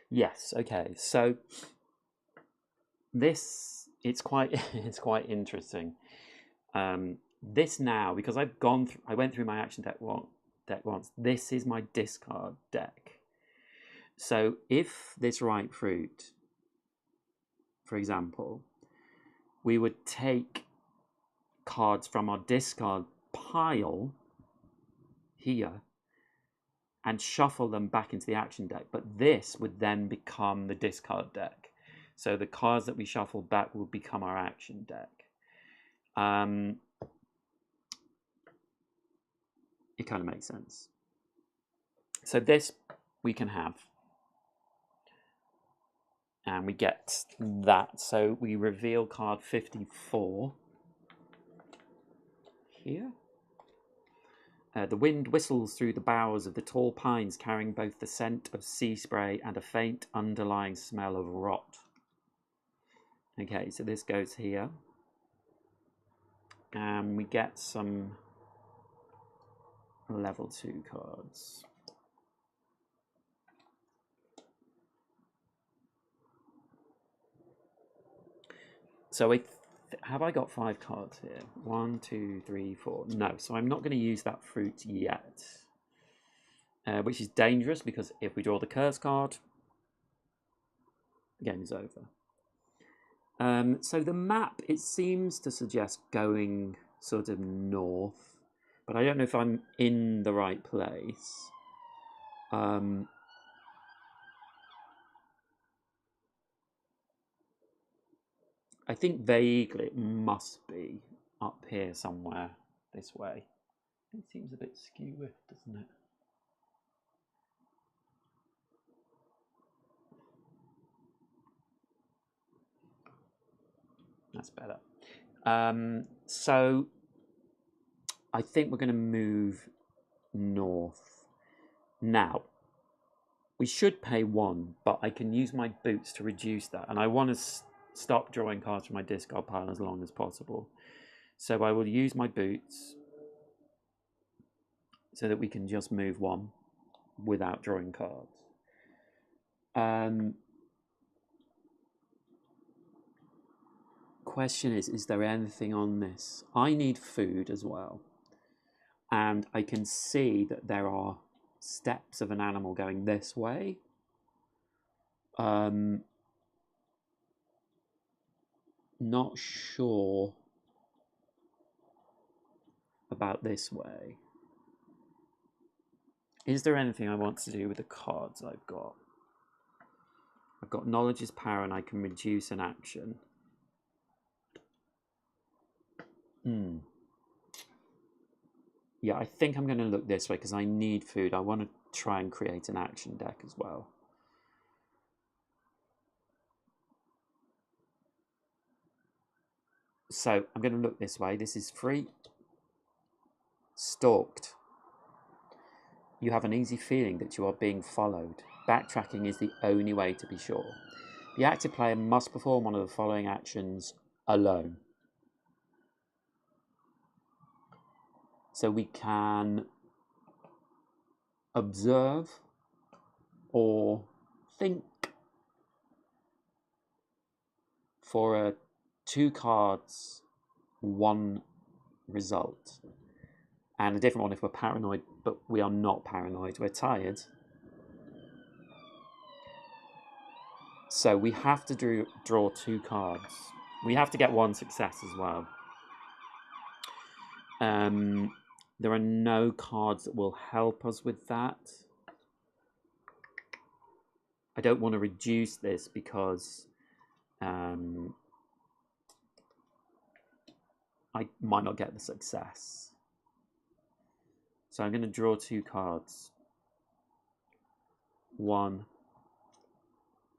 yes, okay. So this it's quite it's quite interesting. This now, because I went through my action deck once. This is my discard deck. So if this ripe fruit, for example, we would take cards from our discard pile here and shuffle them back into the action deck. But this would then become the discard deck. So the cards that we shuffle back will become our action deck. It kind of makes sense. So this we can have. And we get that. So we reveal card 54 here. The wind whistles through the boughs of the tall pines, carrying both the scent of sea spray and a faint underlying smell of rot. Okay, so this goes here. And we get some level 2 cards. So have I got 5 cards here? 1, 2, 3, 4. No, so I'm not going to use that fruit yet. Which is dangerous because if we draw the curse card, the game is over. So the map, it seems to suggest going sort of north, but I don't know if I'm in the right place. I think vaguely it must be up here somewhere this way. It seems a bit skew-ish, doesn't it? That's better. So I think we're going to move north. Now, we should pay 1, but I can use my boots to reduce that. And I want to stop drawing cards from my discard pile as long as possible. So I will use my boots so that we can just move 1 without drawing cards. Question is there anything on this? I need food as well. And I can see that there are steps of an animal going this way. Not sure about this way. Is there anything I want to do with the cards I've got? I've got knowledge is power and I can reduce an action. Hmm. Yeah, I think I'm going to look this way because I need food. I want to try and create an action deck as well. So I'm going to look this way. This is free. Stalked. You have an easy feeling that you are being followed. Backtracking is the only way to be sure. The active player must perform one of the following actions alone. So we can observe or think for a 2 cards, 1 result. And a different one if we're paranoid, but we are not paranoid, we're tired. So we have to draw 2 cards. We have to get 1 success as well. There are no cards that will help us with that. I don't want to reduce this because I might not get the success. So I'm going to draw 2 cards. 1,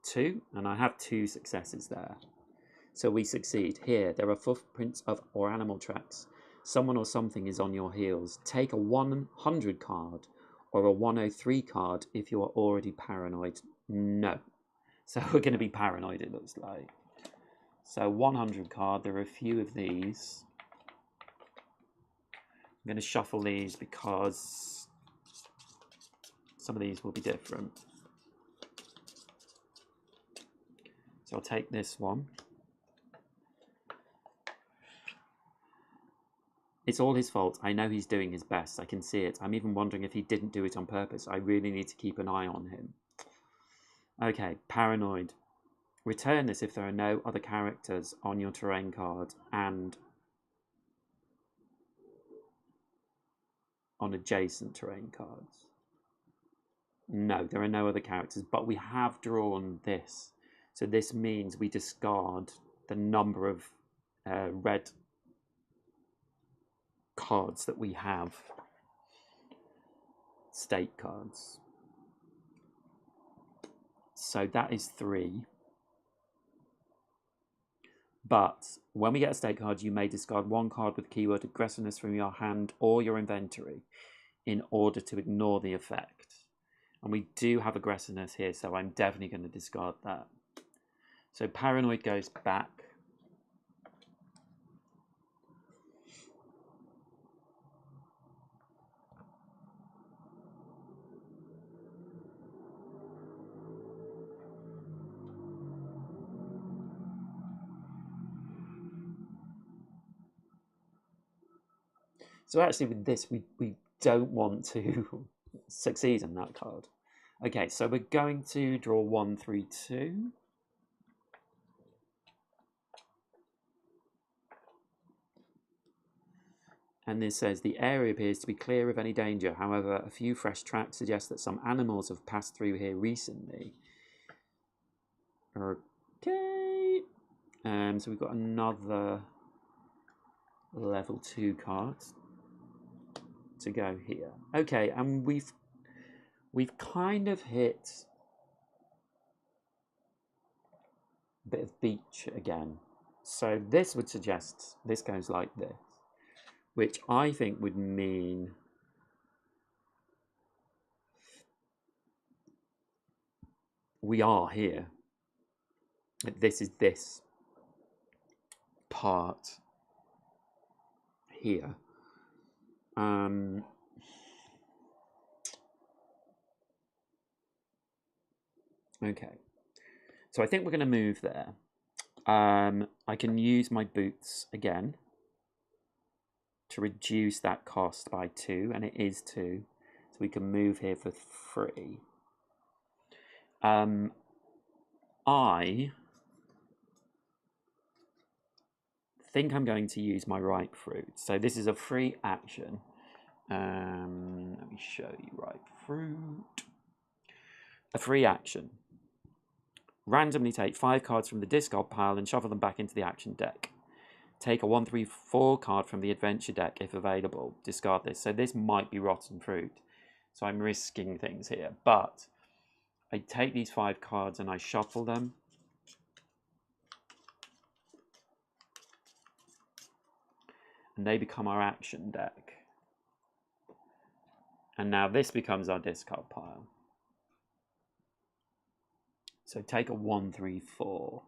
2, and I have 2 successes there. So we succeed. Here, there are footprints or animal tracks. Someone or something is on your heels. Take a 100 card or a 103 card if you are already paranoid. No. So we're going to be paranoid, it looks like. So 100 card, there are a few of these. I'm going to shuffle these because some of these will be different. So I'll take this one. It's all his fault. I know he's doing his best. I can see it. I'm even wondering if he didn't do it on purpose. I really need to keep an eye on him. Okay, paranoid. Return this if there are no other characters on your terrain card and on adjacent terrain cards. No, there are no other characters, but we have drawn this. So this means we discard the number of red cards that we have. State cards. So that is 3. But when we get a state card, you may discard 1 card with keyword aggressiveness from your hand or your inventory in order to ignore the effect. And we do have aggressiveness here, so I'm definitely going to discard that. So paranoid goes back. So actually with this, we don't want to succeed on that card. Okay, so we're going to draw 1, 3, 2. And this says, the area appears to be clear of any danger. However, a few fresh tracks suggest that some animals have passed through here recently. Okay. So we've got another level 2 card to go here. Okay, and we've kind of hit a bit of beach again. So this would suggest this goes like this, which I think would mean we are here. This is this part here. Okay, so I think we're going to move there. I can use my boots again to reduce that cost by 2, and it is 2, so we can move here for 3. I think I'm going to use my ripe fruit. So this is a free action. Let me show you ripe fruit. A free action. Randomly take 5 cards from the discard pile and shuffle them back into the action deck. Take a 1-3-4 card from the adventure deck if available. Discard this. So this might be rotten fruit. So I'm risking things here. But I take these 5 cards and I shuffle them. And they become our action deck. And now this becomes our discard pile. So take a 1-3-4.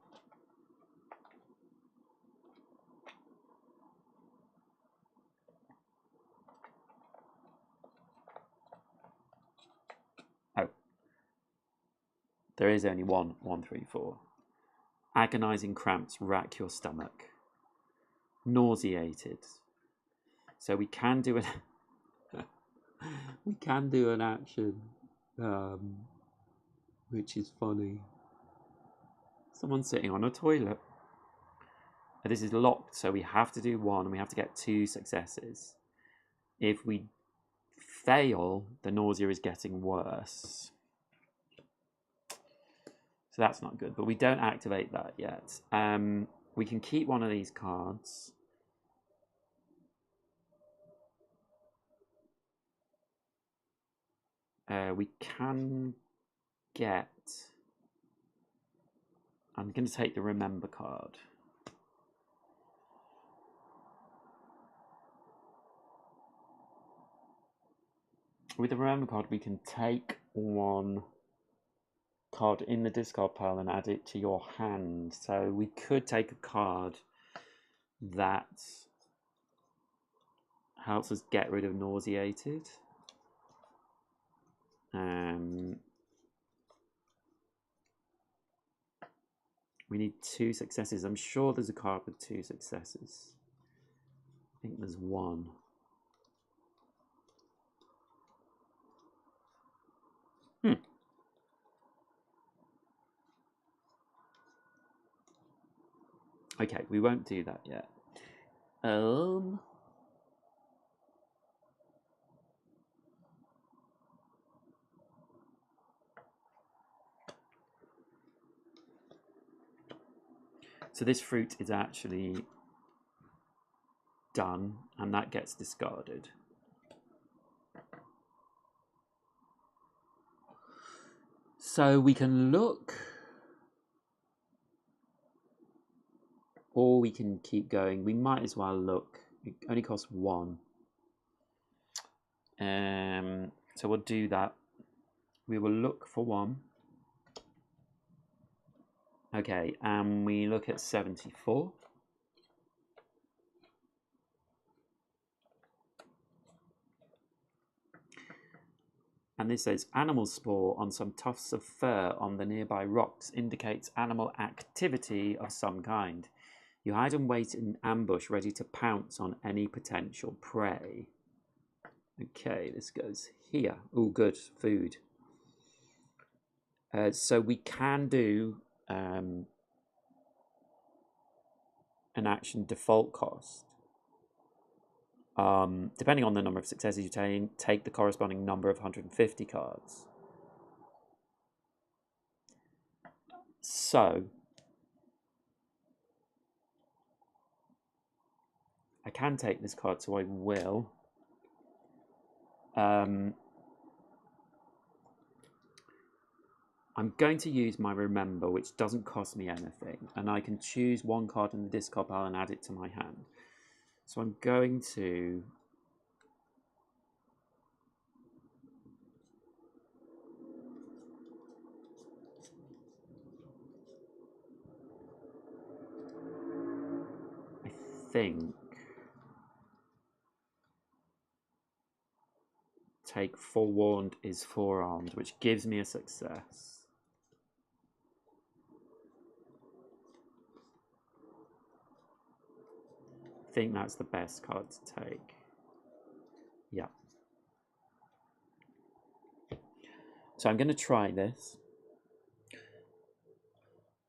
Oh. There is only 1-1-3-4. Agonizing cramps rack your stomach. Nauseated. So we can do an action, which is funny. Someone's sitting on a toilet. This is locked, so we have to do 1 and we have to get 2 successes. If we fail, the nausea is getting worse. So that's not good, but we don't activate that yet. We can keep one of these cards. We can get... I'm going to take the Remember card. With the Remember card, we can take 1 card in the discard pile and add it to your hand. So we could take a card that helps us get rid of Nauseated. We need 2 successes. I'm sure there's a card with 2 successes. I think there's 1. Okay, we won't do that yet. So this fruit is actually done, and that gets discarded. So we can look, or we can keep going. We might as well look. It only costs 1. So we'll do that. We will look for 1. Okay, and we look at 74. And this says, animal spore on some tufts of fur on the nearby rocks indicates animal activity of some kind. You hide and wait in ambush, ready to pounce on any potential prey. Okay, this goes here. Oh, good, food. So we can do an action default cost. Depending on the number of successes you take the corresponding number of 150 cards. So I can take this card, so I will. I'm going to use my Remember, which doesn't cost me anything, and I can choose 1 card in the discard pile and add it to my hand. So I'm going to take Forewarned is Forearmed, which gives me a success. I think that's the best card to take. Yeah. So I'm going to try this.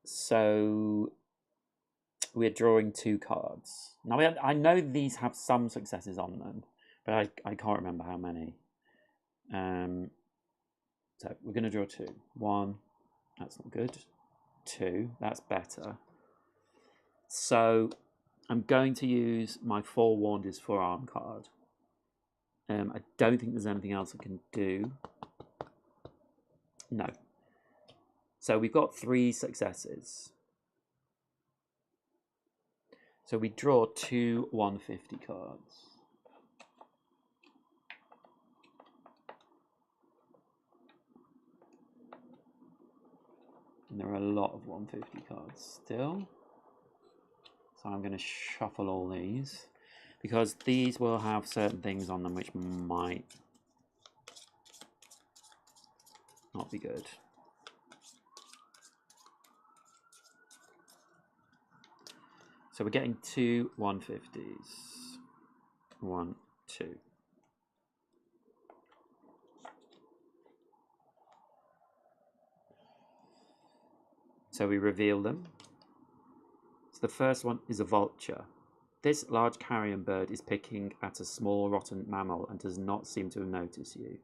So we're drawing 2 cards. Now I know these have some successes on them, but I can't remember how many. So we're going to draw 2. 1, that's not good. 2, that's better. So I'm going to use my Forewarned is Forearm card. I don't think there's anything else I can do. No. So we've got 3 successes. So we draw 2 150 cards. And there are a lot of 150 cards still. So I'm going to shuffle all these, because these will have certain things on them which might not be good. So we're getting 2 150s. 1, 2. So we reveal them. So the first one is a vulture. This large carrion bird is picking at a small rotten mammal and does not seem to have noticed you.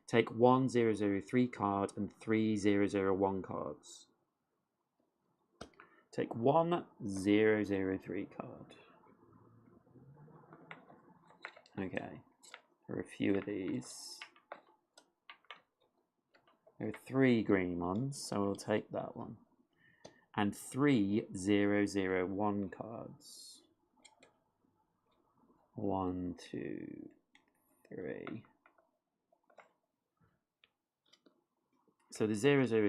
Take 1003 card and 3001 cards. Take 1003 card. Okay, there are a few of these. There are 3 green ones, so we'll take that one. And 3001 cards. 1, 2, 3. So the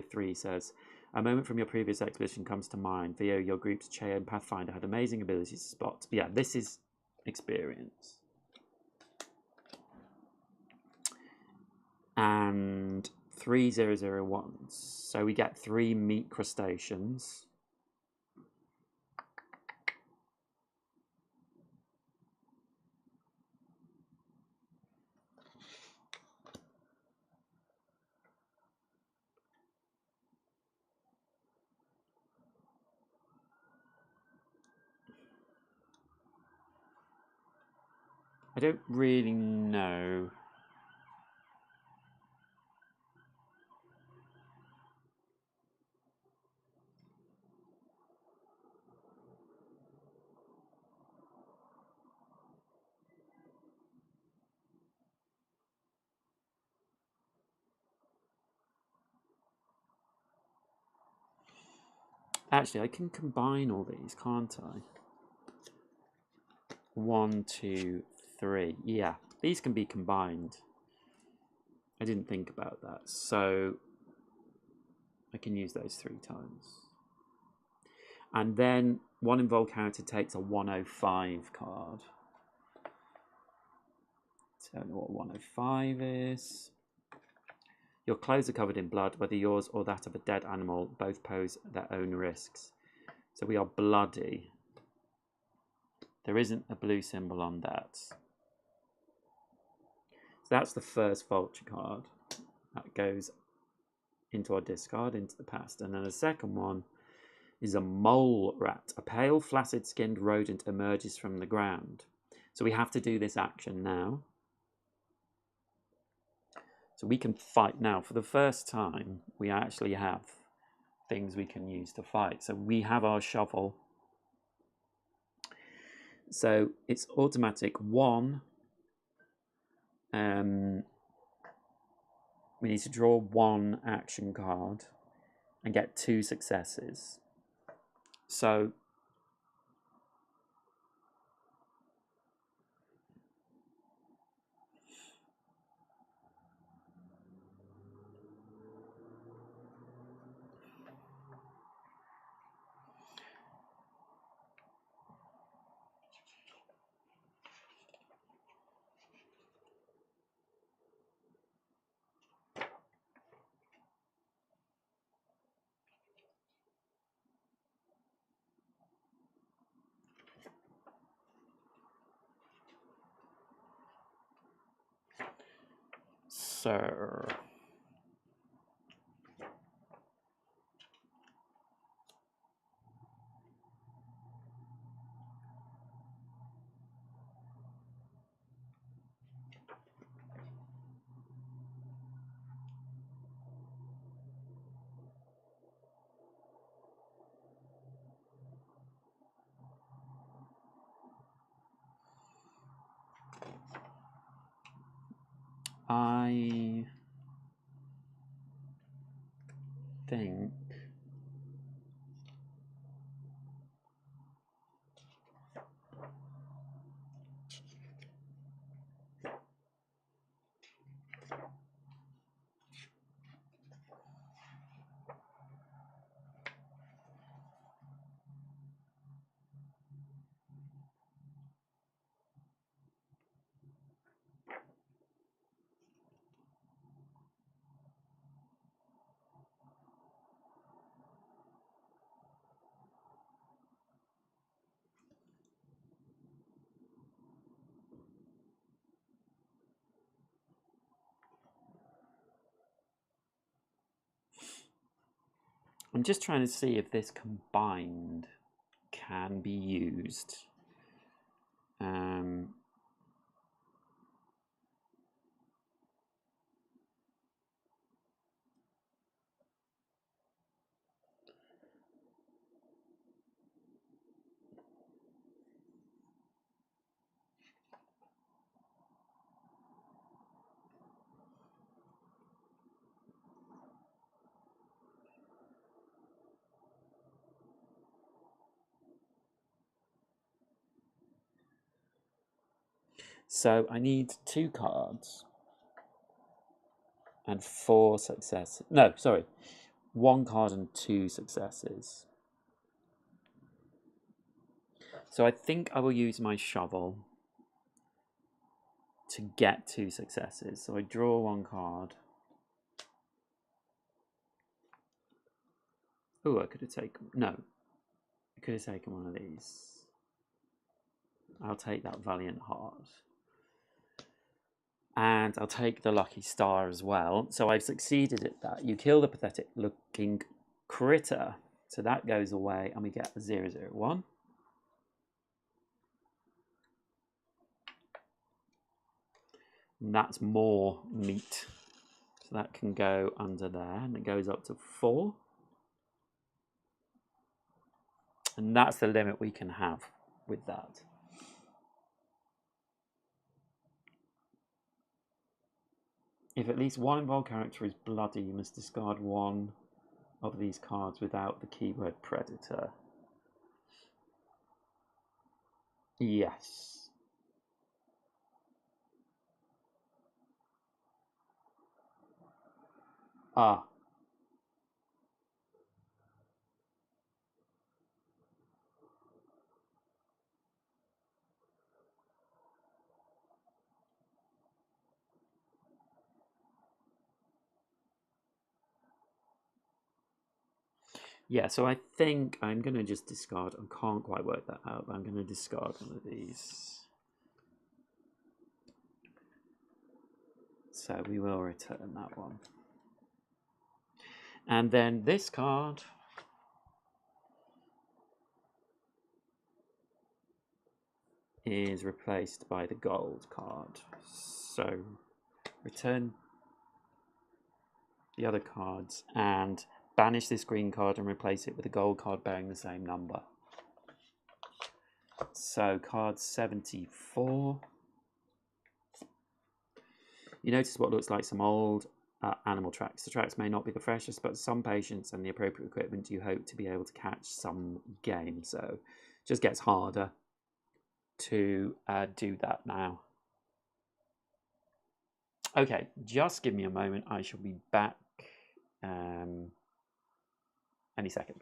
003 says, a moment from your previous expedition comes to mind. Theo, your group's chair and Pathfinder had amazing abilities to spot. Yeah, this is experience. And 3001s. So we get 3 meat crustaceans. I don't really know. Actually, I can combine all these, can't I? 1, 2, 3. Yeah, these can be combined. I didn't think about that. So I can use those 3 times. And then one involved character takes a 105 card. Don't know what 105 is. Your clothes are covered in blood, whether yours or that of a dead animal. Both pose their own risks. So we are bloody. There isn't a blue symbol on that. So that's the first vulture card. That goes into our discard, into the past. And then the second one is a mole rat. A pale, flaccid-skinned rodent emerges from the ground. So we have to do this action now. So we can fight now. For the first time, we actually have things we can use to fight. So we have our shovel. So it's automatic 1. We need to draw 1 action card and get 2 successes. So I think I'm just trying to see if this combined can be used. So I need 2 cards and 4 successes. No, sorry, 1 card and 2 successes. So I think I will use my shovel to get 2 successes. So I draw 1 card. Oh, I could have taken... No, I could have taken one of these. I'll take that Valiant Heart. And I'll take the Lucky Star as well. So I've succeeded at that. You kill the pathetic looking critter. So that goes away and we get a 001. And that's more meat. So that can go under there and it goes up to 4. And that's the limit we can have with that. If at least one involved character is bloody, you must discard 1 of these cards without the keyword predator. Yes. Ah. Yeah, so I think I'm going to just discard. I can't quite work that out, but I'm going to discard one of these. So we will return that one. And then this card is replaced by the gold card. So return the other cards and banish this green card and replace it with a gold card bearing the same number. So card 74. You notice what looks like some old animal tracks. The tracks may not be the freshest, but some patience and the appropriate equipment you hope to be able to catch some game. So it just gets harder to do that now. Okay, just give me a moment. I shall be back any second.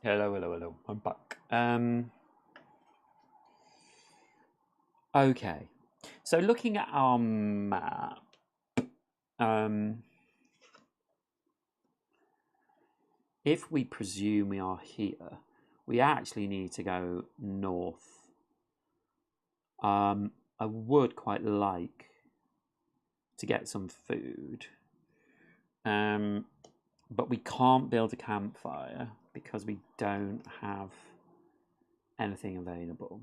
Hello, hello, hello. I'm back. Okay. So looking at our map, if we presume we are here, we actually need to go north. I would quite like to get some food, but we can't build a campfire because we don't have anything available.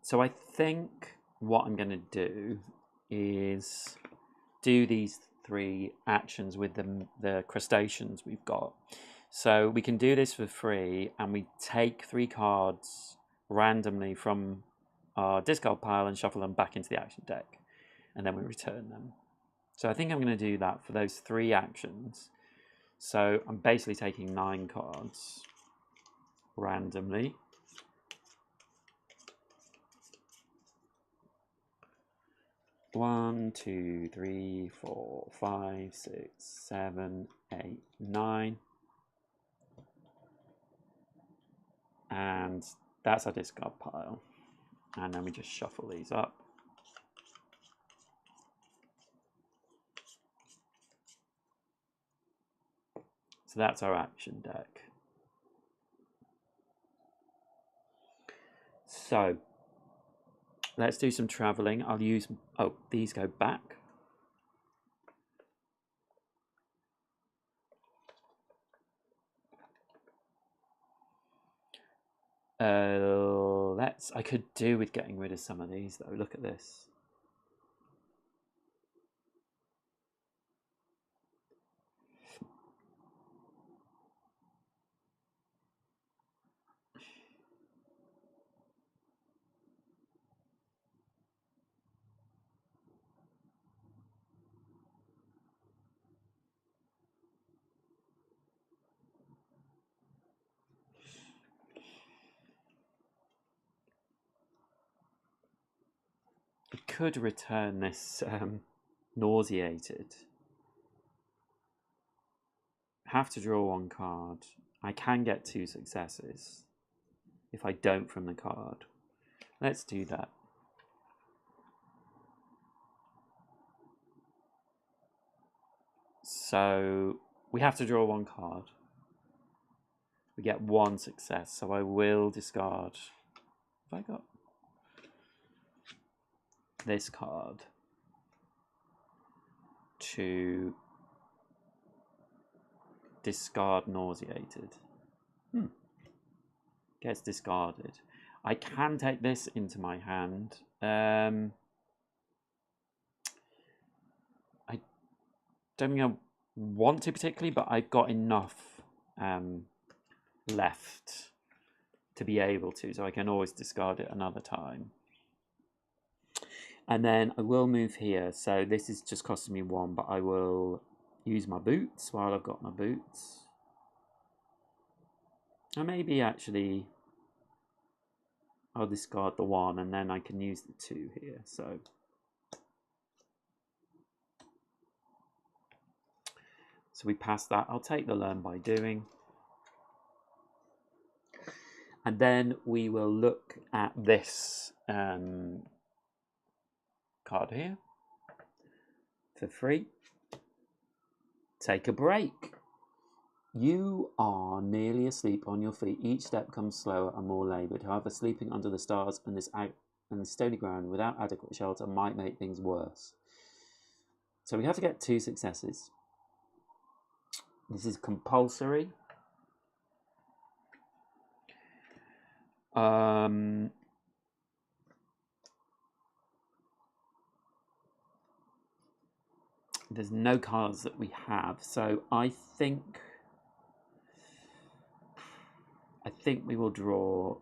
So I think what I'm going to do is do these 3 actions with the crustaceans we've got. So we can do this for free, and we take 3 cards randomly from our discard pile and shuffle them back into the action deck, and then we return them. So I think I'm going to do that for those 3 actions. So I'm basically taking 9 cards randomly. One, 2, 3, 4, 5, 6, 7, 8, 9. And that's our discard pile. And then we just shuffle these up. So that's our action deck. So let's do some traveling. I'll use, oh, these go back. I could do with getting rid of some of these though. Look at this. I could return this nauseated. Have to draw 1 card. I can get 2 successes if I don't from the card. Let's do that. So we have to draw 1 card. We get 1 success, so I will discard. Have I got this card to discard nauseated? Gets discarded. I can take this into my hand. I don't think I want to particularly, but I've got enough left to be able to, so I can always discard it another time. And then I will move here, so this is just costing me 1, but I will use my boots while I've got my boots. And maybe actually I'll discard the 1 and then I can use the 2 here. So we pass that. I'll take the learn by doing. And then we will look at this card here for free. Take a break. You are nearly asleep on your feet. Each step comes slower and more laboured. However, sleeping under the stars and this stony ground without adequate shelter might make things worse. So we have to get 2 successes. This is compulsory. There's no cards that we have, so I think we will draw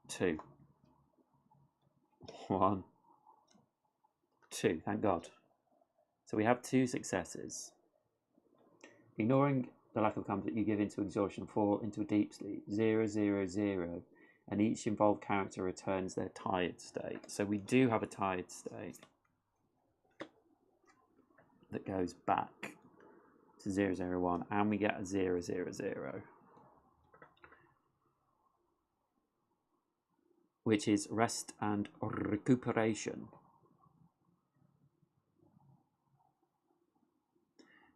2. 1, 2, thank God. So we have 2 successes. Ignoring the lack of comfort, you give into exhaustion, fall into a deep sleep. 0, 0, 0. And each involved character returns their tired state. So we do have a tired state. that goes back to 001, and we get a 000, which is rest and recuperation.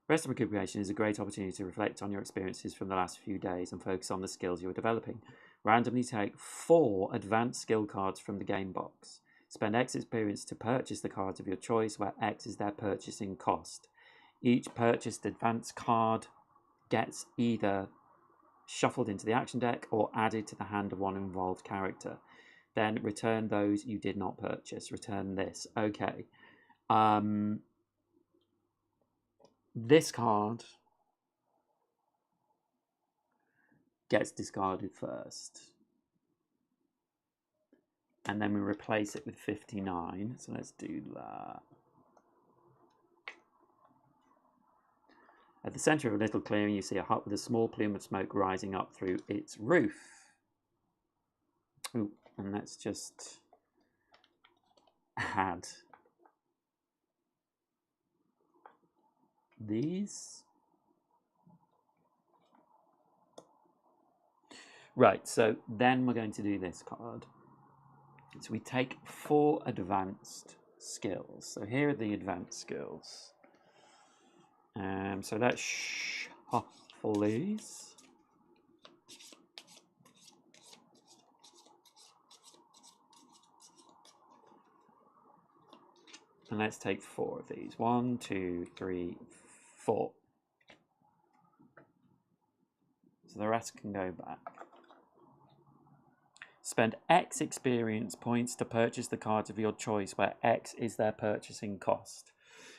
Rest and recuperation is a great opportunity to reflect on your experiences from the last few days and focus on the skills you are developing. Randomly take 4 advanced skill cards from the game box. Spend X experience to purchase the cards of your choice, where X is their purchasing cost. Each purchased advanced card gets either shuffled into the action deck or added to the hand of one involved character. Then return those you did not purchase. Return this. Okay. This card gets discarded first. And then we replace it with 59. So let's do that. At the centre of a little clearing, you see a hut with a small plume of smoke rising up through its roof. Ooh, and let's just add these. Right, so then we're going to do this card. So we take 4 advanced skills. So here are the advanced skills. So let's shuffle these. And let's take 4 of these. 1, 2, 3, 4. So the rest can go back. Spend X experience points to purchase the cards of your choice, where X is their purchasing cost.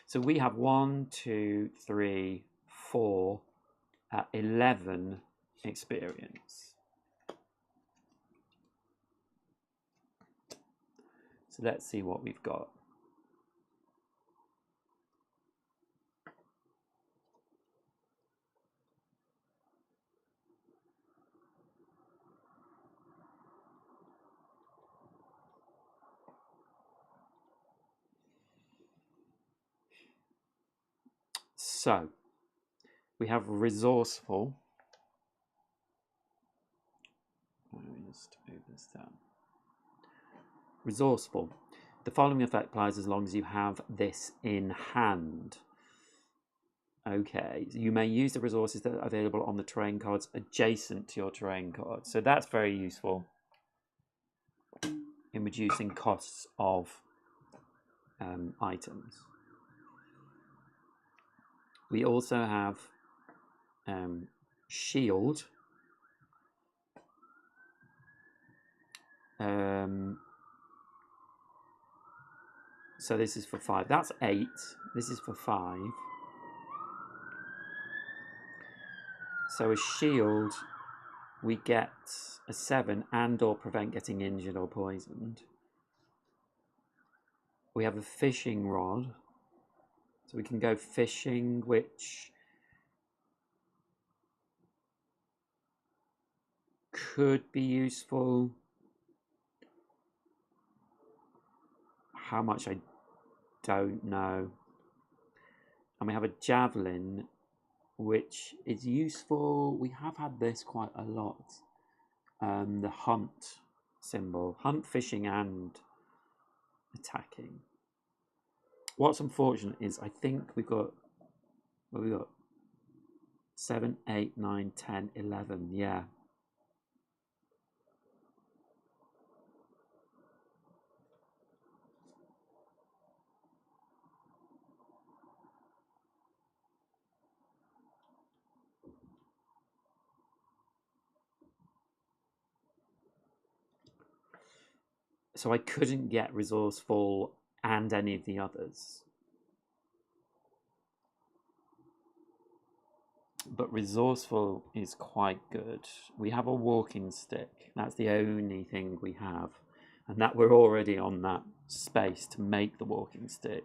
So we have 1, 2, 3, 4, 11 experience. So let's see what we've got. So we have resourceful. Let me just move this down. Resourceful. The following effect applies as long as you have this in hand. Okay, you may use the resources that are available on the terrain cards adjacent to your terrain cards. So that's very useful in reducing costs of items. We also have shield. So this is for 5. That's 8. This is for 5. So a shield, we get a 7 and or prevent getting injured or poisoned. We have a fishing rod. So we can go fishing, which could be useful. How much, I don't know. And we have a javelin, which is useful. We have had this quite a lot. The hunt symbol. Hunt, fishing, and attacking. What's unfortunate is I think we've got, what have we got? 7, 8, 9, 10, 11. Yeah. So I couldn't get resourceful and any of the others. But resourceful is quite good. We have a walking stick. That's the only thing we have. And that we're already on that space to make the walking stick.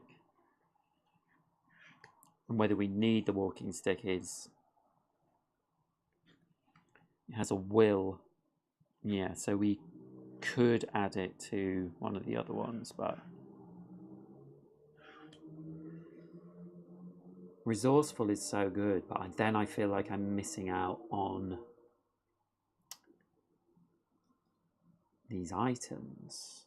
And whether we need the walking stick is... It has a will. Yeah, so we could add it to one of the other ones, but... Resourceful is so good, but then I feel like I'm missing out on these items.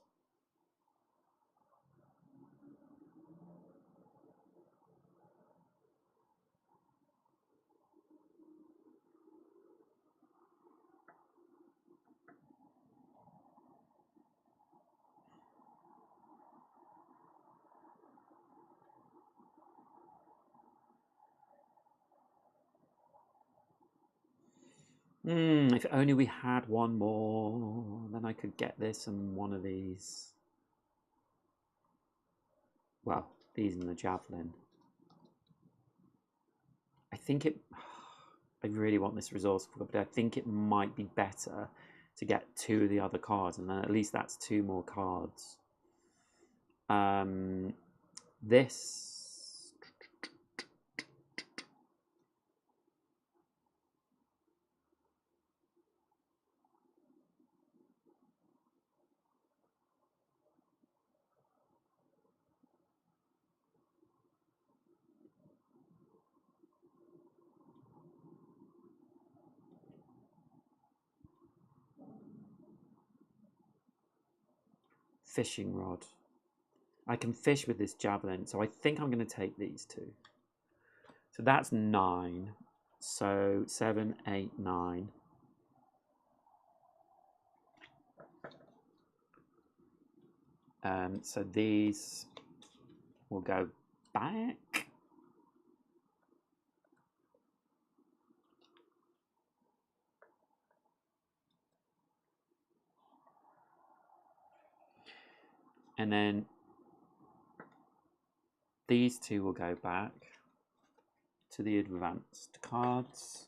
If only we had one more, then I could get this and one of these. Well, these and the javelin. I think it. I really want this resource, but I think it might be better to get 2 of the other cards, and then at least that's 2 more cards. This. Fishing rod. I can fish with this javelin, so I think I'm going to take these 2. So that's 9. So 7, 8, 9. So these will go back. And then these 2 will go back to the advanced cards.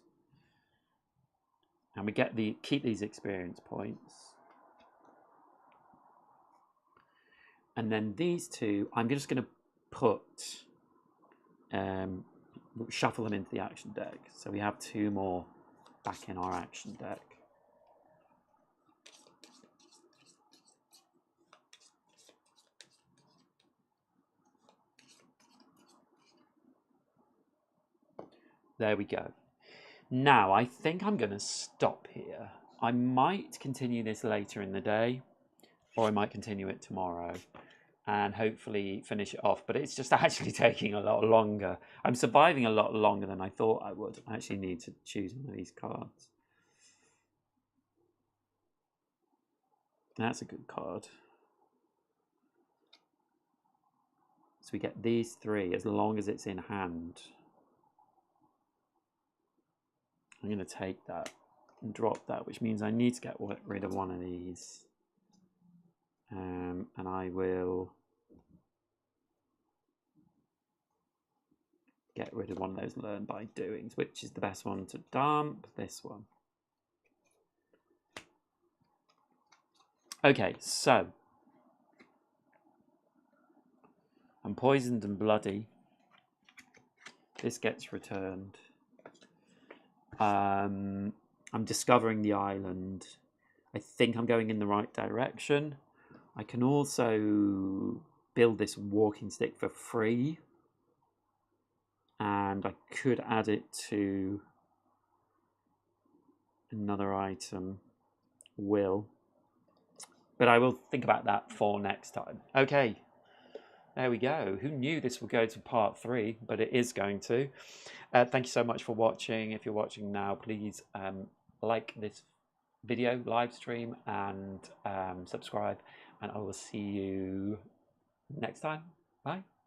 And we get keep these experience points. And then these 2, I'm just going to put, shuffle them into the action deck. So we have 2 more back in our action deck. There we go. Now, I think I'm going to stop here. I might continue this later in the day, or I might continue it tomorrow and hopefully finish it off. But it's just actually taking a lot longer. I'm surviving a lot longer than I thought I would. I actually need to choose one of these cards. That's a good card. So we get these 3 as long as it's in hand. I'm going to take that and drop that, which means I need to get rid of one of these. And I will get rid of one of those learn by doings, which is the best one to dump. This one. Okay, so I'm poisoned and bloody. This gets returned. I'm discovering the island. I think I'm going in the right direction. I can also build this walking stick for free. And I could add it to another item, will. But I will think about that for next time. Okay, there we go. Who knew this would go to part 3, but it is going to. Thank you so much for watching. If you're watching now, please like this video, live stream, and subscribe. And I will see you next time. Bye.